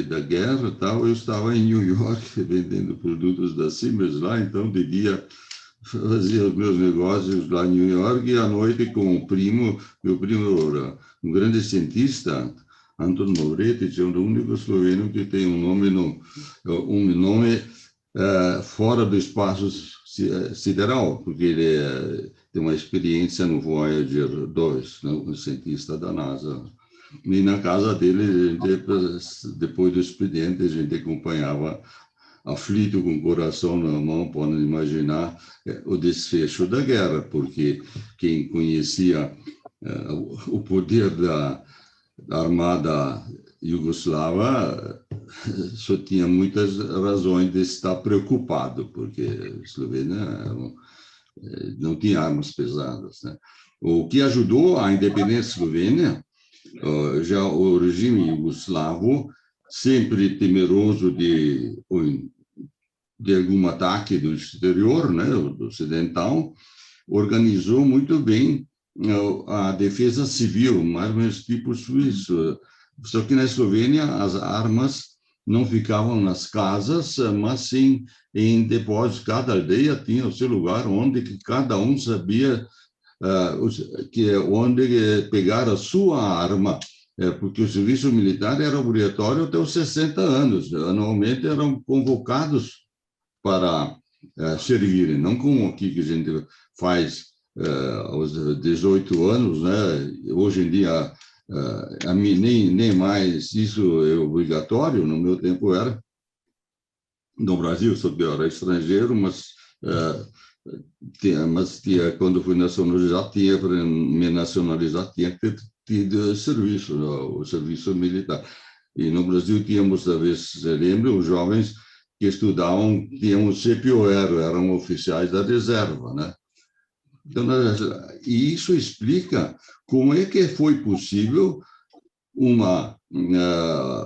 da guerra, tal, eu estava em New York vendendo produtos da Siemens lá, então de dia fazia os meus negócios lá em New York e à noite com meu primo era um grande cientista, Anton Mauretic, é o único esloveno que tem um nome fora do espaço sideral, porque ele tem uma experiência no Voyager 2, né, um cientista da NASA. E na casa dele, depois do expediente, a gente acompanhava aflito, com o coração na mão, podem imaginar o desfecho da guerra, porque quem conhecia o poder da armada iugoslava só tinha muitas razões de estar preocupado, porque a Eslovênia não tinha armas pesadas, né? O que ajudou a independência eslovênia, já o regime iugoslavo, sempre temeroso de algum ataque do exterior, né, do ocidental, organizou muito bem a defesa civil, mais ou menos tipo suíço. Só que na Eslovênia as armas não ficavam nas casas, mas sim em depósitos. Cada aldeia tinha o seu lugar onde cada um sabia onde pegar a sua arma, porque o serviço militar era obrigatório até os 60 anos. Anualmente eram convocados para servirem, não como aqui que a gente faz aos 18 anos, né? Hoje em dia nem mais isso é obrigatório, no meu tempo era. No Brasil, só que eu era estrangeiro, mas quando fui nacionalizado, para me nacionalizar, tinha que ter tido serviço, o serviço militar. E no Brasil tínhamos, talvez você lembre, os jovens que estudavam, tinham o CPOR, eram oficiais da reserva, né? Então, e isso explica como é que foi possível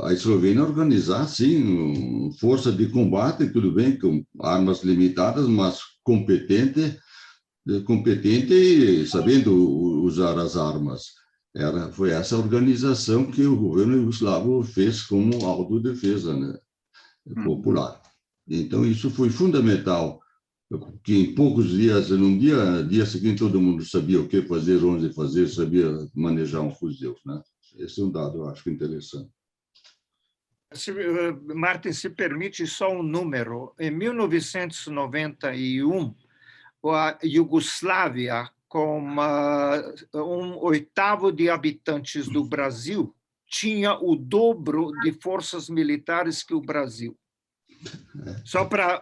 a Eslovênia organizar, sim, força de combate, tudo bem, com armas limitadas, mas competente e sabendo usar as armas. Foi essa organização que o governo iugoslavo fez como autodefesa, né, popular. Então, isso foi fundamental, porque em poucos dias, num dia seguinte, todo mundo sabia o que fazer, onde fazer, sabia manejar um fuzil, né? Esse é um dado, eu acho, interessante. Martin, se permite só um número. Em 1991, a Iugoslávia, com 1/8 de habitantes do Brasil, tinha o dobro de forças militares que o Brasil. Só para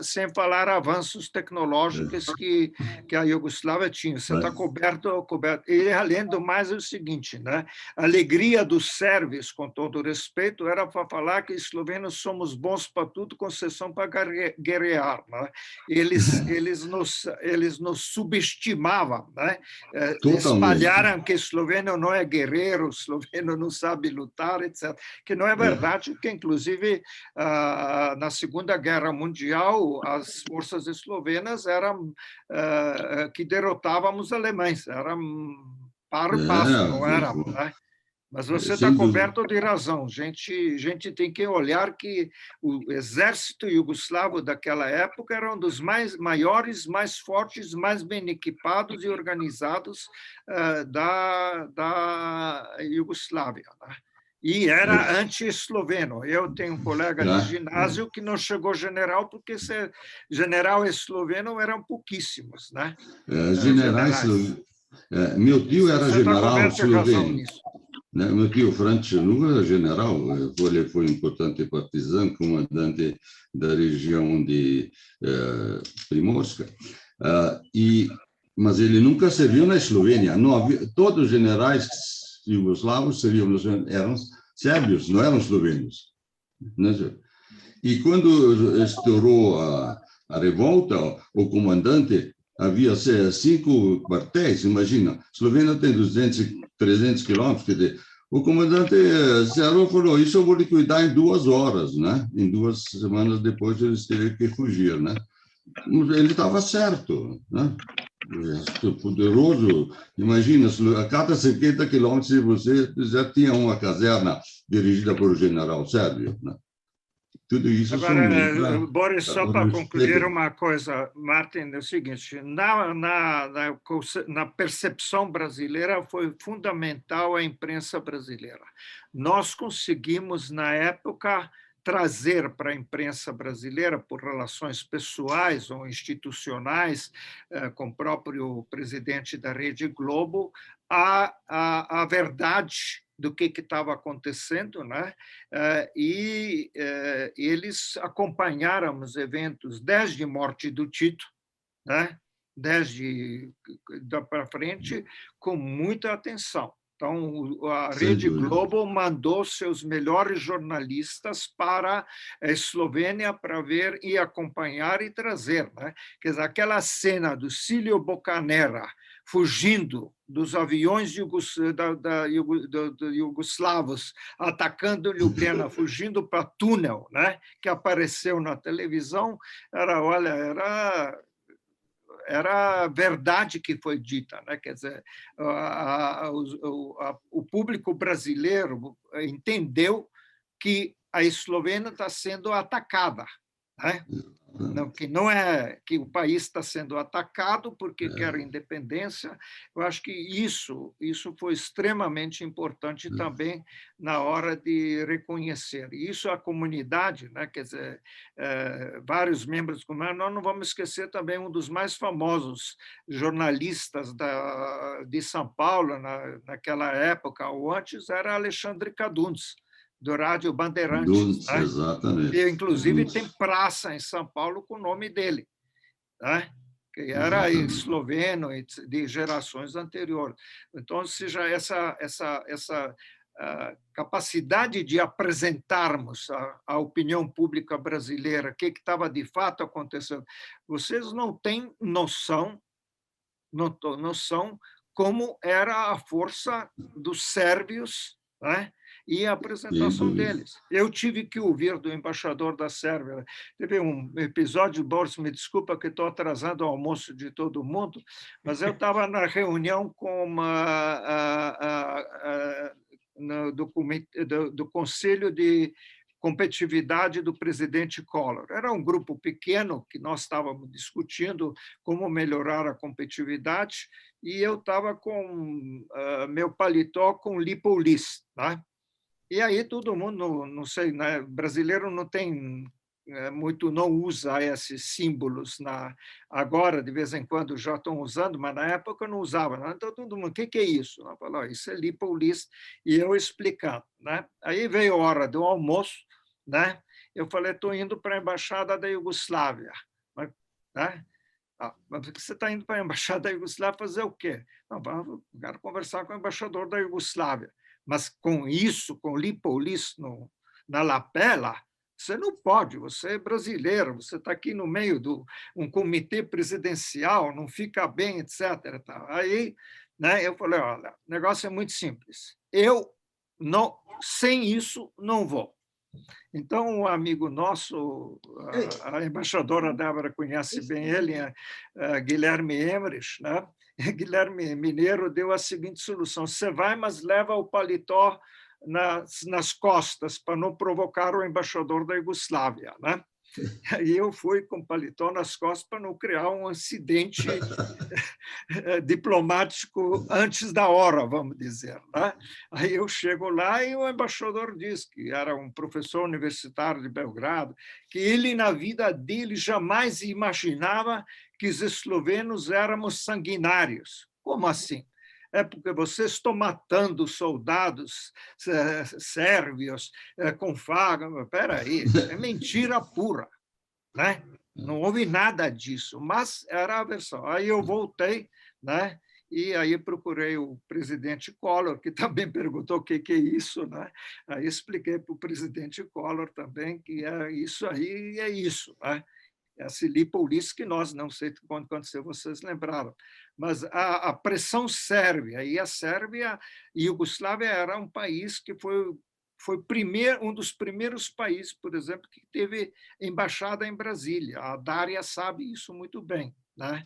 sem falar avanços tecnológicos que a Iugoslávia tinha. Você está coberto. E além do mais é o seguinte, né? A alegria dos sérvios, com todo respeito, era para falar que eslovenos somos bons para tudo, com exceção para guerrear, né? Eles nos subestimavam, né? Espalharam que esloveno não é guerreiro, esloveno não sabe lutar, etc. Que não é verdade. Que, inclusive, na Segunda Guerra Mundial, as forças eslovenas eram que derrotavam os alemães, eram par e passo, não eram, né? Mas você está coberto de razão. Gente tem que olhar que o exército iugoslavo daquela época era um dos maiores, mais fortes, mais bem equipados e organizados da Iugoslávia, né? E era anti-esloveno. Eu tenho um colega de ginásio que não chegou general, porque general esloveno eram pouquísos, né? Generais. Meu tio era general esloveno. Meu tio Franz Černuga era general. Ele foi importante partizan, comandante da região de Primorska. Mas ele nunca serviu na Eslovênia. Todos os generais iugoslavos eram sérvios, não eram eslovenos. E quando estourou a revolta, o comandante havia 5 quartéis, imagina, a Eslovênia tem 300 quilômetros, quer dizer, o comandante Zerov falou, isso eu vou liquidar em 2 horas, né? Em 2 semanas depois eles teriam que fugir, né? ele estava certo, né? É poderoso. Imagina, a cada 50 quilômetros você já tinha uma caserna dirigida por um general sérvio, né? Tudo isso agora, Boris, só para concluir uma coisa, Martin, é o seguinte, na percepção brasileira foi fundamental a imprensa brasileira. Nós conseguimos, na época, trazer para a imprensa brasileira, por relações pessoais ou institucionais, com o próprio presidente da Rede Globo, a verdade do que estava acontecendo, né? E eles acompanharam os eventos desde a morte do Tito, né? Desde para frente, com muita atenção. Então, a Rede Globo mandou seus melhores jornalistas para a Eslovênia para ver e acompanhar e trazer, né? Quer dizer, aquela cena do Cílio Bocanera fugindo dos aviões iugoslavos, atacando Ljubljana, fugindo para túnel, né? Que apareceu na televisão, era a verdade que foi dita, né? Quer dizer, o público brasileiro entendeu que a Eslovênia está sendo atacada, né? Que não é que o país está sendo atacado porque quer independência. Eu acho que isso foi extremamente importante também na hora de reconhecer. E isso a comunidade, né? Quer dizer, vários membros do comunidade. Nós não vamos esquecer também um dos mais famosos jornalistas de São Paulo naquela época ou antes era Alexandre Kadunz, do Rádio Bandeirantes. Né? Exatamente. E, inclusive, tem praça em São Paulo com o nome dele, né? Que era esloveno de gerações anteriores. Então, seja essa capacidade de apresentarmos à opinião pública brasileira o que estava de fato acontecendo. Vocês não têm noção como era a força dos sérvios, né? E a apresentação deles. Eu tive que ouvir do embaixador da Sérvia. Teve um episódio, Boris, me desculpa que estou atrasando o almoço de todo mundo, mas eu estava na reunião do Conselho de Competitividade do presidente Collor. Era um grupo pequeno que nós estávamos discutindo como melhorar a competitividade e eu estava com meu paletó com lipolis, né? E aí todo mundo, não sei, né, brasileiro não tem não usa esses símbolos agora, de vez em quando já estão usando, mas na época não usava. Né? Então todo mundo, o que é isso? Eu falei, isso é lipolis, e eu explicando. Né? Aí veio a hora do almoço, né? Eu falei, estou indo para a embaixada da Iugoslávia. Né? Mas você está indo para a embaixada da Iugoslávia fazer o quê? Não, eu quero conversar com o embaixador da Iugoslávia. Mas com isso, com lipolis na lapela, você não pode, você é brasileiro, você está aqui no meio de um comitê presidencial, não fica bem, etc. Aí, né, eu falei, olha, o negócio é muito simples. Sem isso, não vou. Então, um amigo nosso, a embaixadora Débora conhece bem ele, Guilherme Emrich, né? Guilherme Mineiro deu a seguinte solução: você vai, mas leva o paletó nas costas para não provocar o embaixador da Iugoslávia, né? Aí eu fui com o paletó nas costas para não criar um acidente diplomático antes da hora, vamos dizer, né? Aí eu chego lá e o embaixador diz, que era um professor universitário de Belgrado, que ele, na vida dele, jamais imaginava que os eslovenos éramos sanguinários. Como assim? É porque vocês estão matando soldados sérvios com faca. Espera aí, é mentira pura, né? Não houve nada disso, mas era a versão. Aí eu voltei, né? E aí procurei o presidente Collor, que também perguntou o que é isso, né? Aí expliquei para o presidente Collor também que é isso aí, é isso, né? Esse lipolis que nós, não sei quando aconteceu, vocês lembraram, mas a pressão sérvia, e a Sérvia e a Iugoslávia era um país que foi foi um dos primeiros países, por exemplo, que teve embaixada em Brasília. A Dária sabe isso muito bem, né?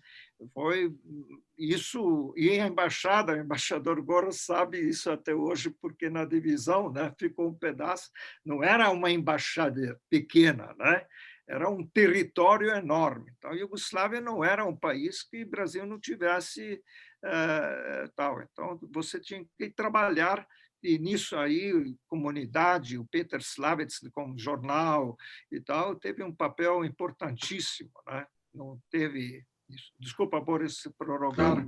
Foi isso, e a embaixada, o embaixador Gora sabe isso até hoje, porque na divisão, né, ficou um pedaço, não era uma embaixada pequena, né? Era um território enorme. Então, a Iugoslávia não era um país que o Brasil não tivesse tal. Então, você tinha que trabalhar, e nisso aí, comunidade, o Peter Slavets, como jornal e tal, teve um papel importantíssimo, né? Não teve... Desculpa, Boris, se prorrogar.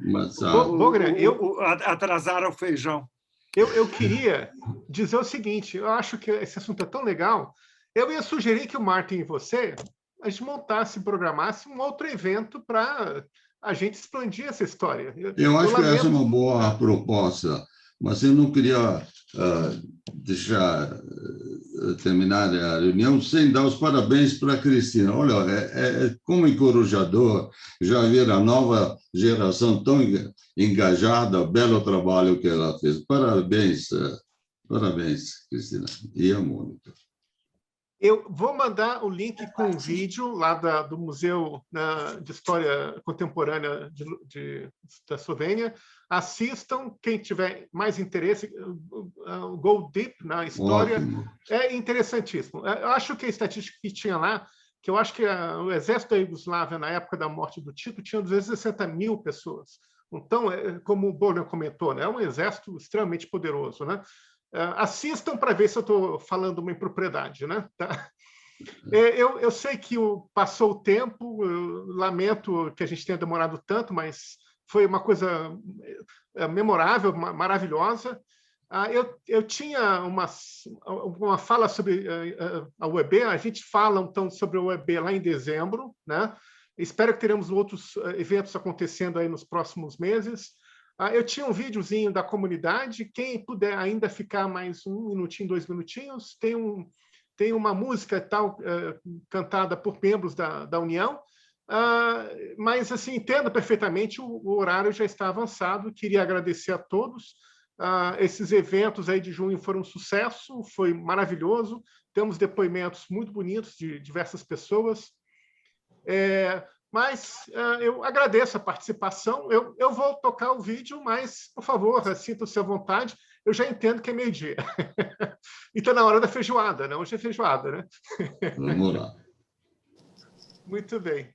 Atrasar o feijão. Eu queria dizer o seguinte, eu acho que esse assunto é tão legal, eu ia sugerir que o Martin e você, a gente montasse, programasse um outro evento para a gente expandir essa história. Eu acho que essa é uma boa proposta, mas eu não queria deixar terminar a reunião sem dar os parabéns para a Cristina. Olha, como encorajador já ver a nova geração tão engajada, belo trabalho que ela fez. Parabéns, parabéns, Cristina. E a Mônica. Eu vou mandar o link com o vídeo lá do Museu de História Contemporânea da Eslovênia. Assistam, quem tiver mais interesse, go deep na história. Ótimo. É interessantíssimo. Eu acho que a estatística que tinha lá, que eu acho que o exército da Iugoslávia, na época da morte do Tito, tinha 260 mil pessoas. Então, como o Borna comentou, né, é um exército extremamente poderoso, né? Assistam para ver se eu estou falando uma impropriedade, né? Tá? Eu sei que passou o tempo, eu lamento que a gente tenha demorado tanto, mas foi uma coisa memorável, maravilhosa. Eu tinha uma fala sobre a UEB, a gente fala então sobre a UEB lá em dezembro, né? Espero que teremos outros eventos acontecendo aí nos próximos meses. Eu tinha um videozinho da comunidade, quem puder ainda ficar mais 1 minutinho, 2 minutinhos, tem uma música tal, cantada por membros da União, mas assim, entendo perfeitamente, o horário já está avançado, queria agradecer a todos. Esses eventos aí de junho foram um sucesso, foi maravilhoso, temos depoimentos muito bonitos de diversas pessoas. Mas eu agradeço a participação. Eu vou tocar o vídeo, mas, por favor, sintam-se à vontade. Eu já entendo que é meio-dia. E está na hora da feijoada, né? Hoje é feijoada, né? Vamos lá. Muito bem.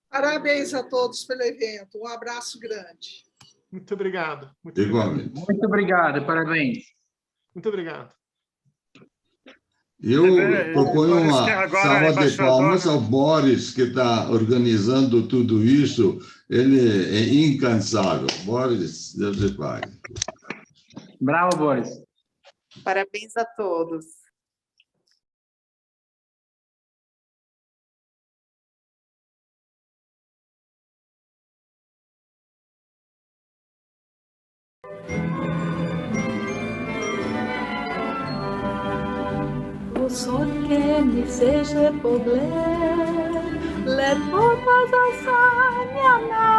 Parabéns a todos pelo evento. Um abraço grande. Muito obrigado. Igualmente. Muito obrigado, parabéns. Muito obrigado. Eu proponho uma salva de palmas ao Boris, que está organizando tudo isso. Ele é incansável. Boris, Deus te pague. Bravo, Boris. Parabéns a todos. Sotke mi seže pogled, lepota zasanjana.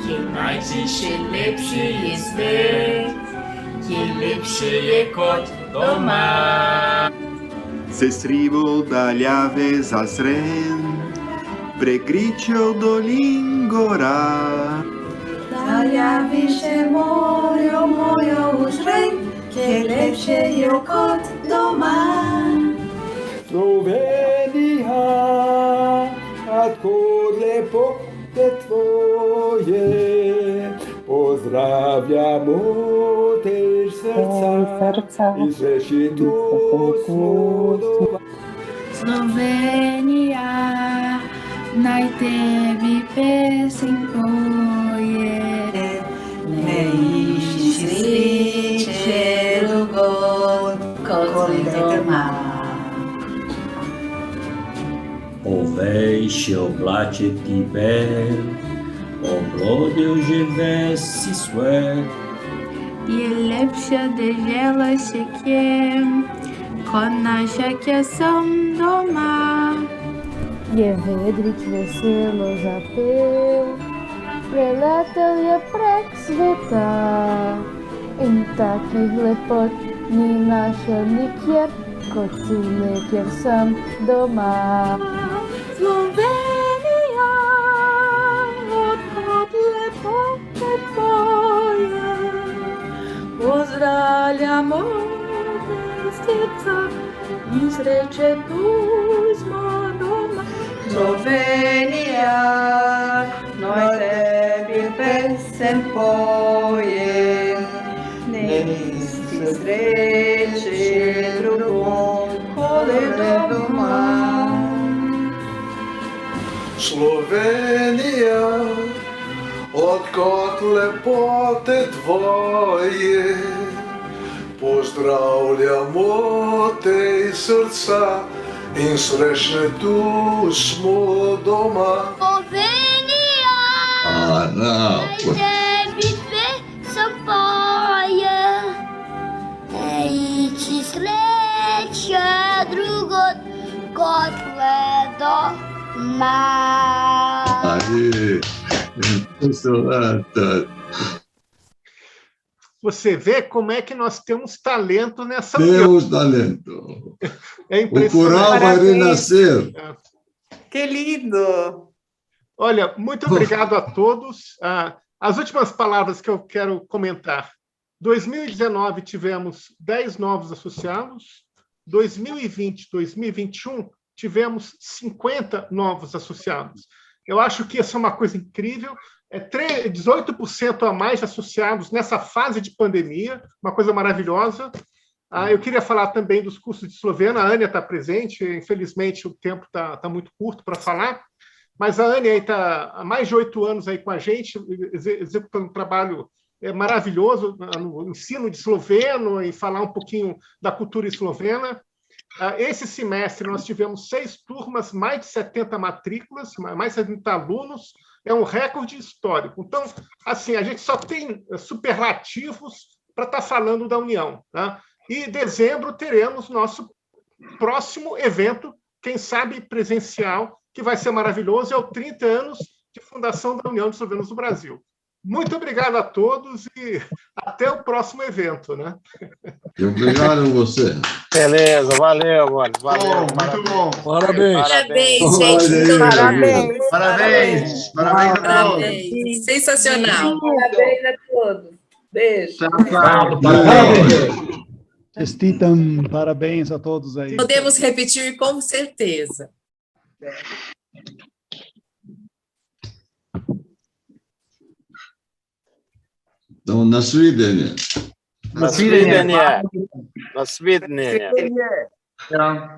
Kje najdeš je lepši je svet, kje lepše je kot doma. Sestrivo daljave zazren, prekričev dolin gora. Daljavi še morjo mojo užren, kje lepše je kot doma. Slovenija, tako lepote tvoje, pozdravljamo te srca, iz rešitev smo doma. Slovenija, naj tebi pesem poje, ne išči sreče drugod kot doma. Ovej še oblačiti bel, oblodil že ves si svet. Je lepša dežela še kje, kot naša, kje sem doma. Je vedrič veselo zapel, preletel je prek sveta in takih lepot ni naše nikjer, kot si nekjer sem doma. Slovenija, odkot lepote tvoje, pozdravljamo mestece in sreče tu smo doma. Slovenija, noj tebi pesem poje, nesti sreče drugom, kole doma. Slovenija, odkot lepote tvoje, pozdravljamo te iz srca in srečne tu smo doma. Slovenija, naj tebi pesem poje, nesti sreče drugod kot le doma. Aí, impressionante. Você vê como é que nós temos talento nessa Temos talento. É O impressionante. coral vai renascer. Que lindo! Olha, muito obrigado a todos. As últimas palavras que eu quero comentar. 2019 tivemos 10 novos associados. 2020, 2021 tivemos 50 novos associados. Eu acho que isso é uma coisa incrível. 18% a mais de associados nessa fase de pandemia, uma coisa maravilhosa. Eu queria falar também dos cursos de esloveno. A Ania está presente, infelizmente o tempo está muito curto para falar, mas a Ania está há mais de 8 anos aí com a gente, executando um trabalho maravilhoso no ensino de esloveno e falar um pouquinho da cultura eslovena. Esse semestre nós tivemos 6 turmas, mais de 70 matrículas, mais de 70 alunos, é um recorde histórico. Então, assim, a gente só tem superlativos para estar falando da União, tá? E em dezembro teremos nosso próximo evento, quem sabe presencial, que vai ser maravilhoso, é o 30 anos de fundação da União de Eslovenos do Brasil. Muito obrigado a todos e até o próximo evento, né? Obrigado a você. Beleza, valeu, Boris. Valeu. Muito bom. Parabéns. Parabéns, gente. Parabéns. Parabéns. Parabéns a Parabéns. Sensacional. Parabéns a todos. Beijo. Parabéns. Estitam, parabéns a todos aí. Podemos repetir com certeza. Então, na Suídenia. Na Suídenia. Na Suídenia. Tchau.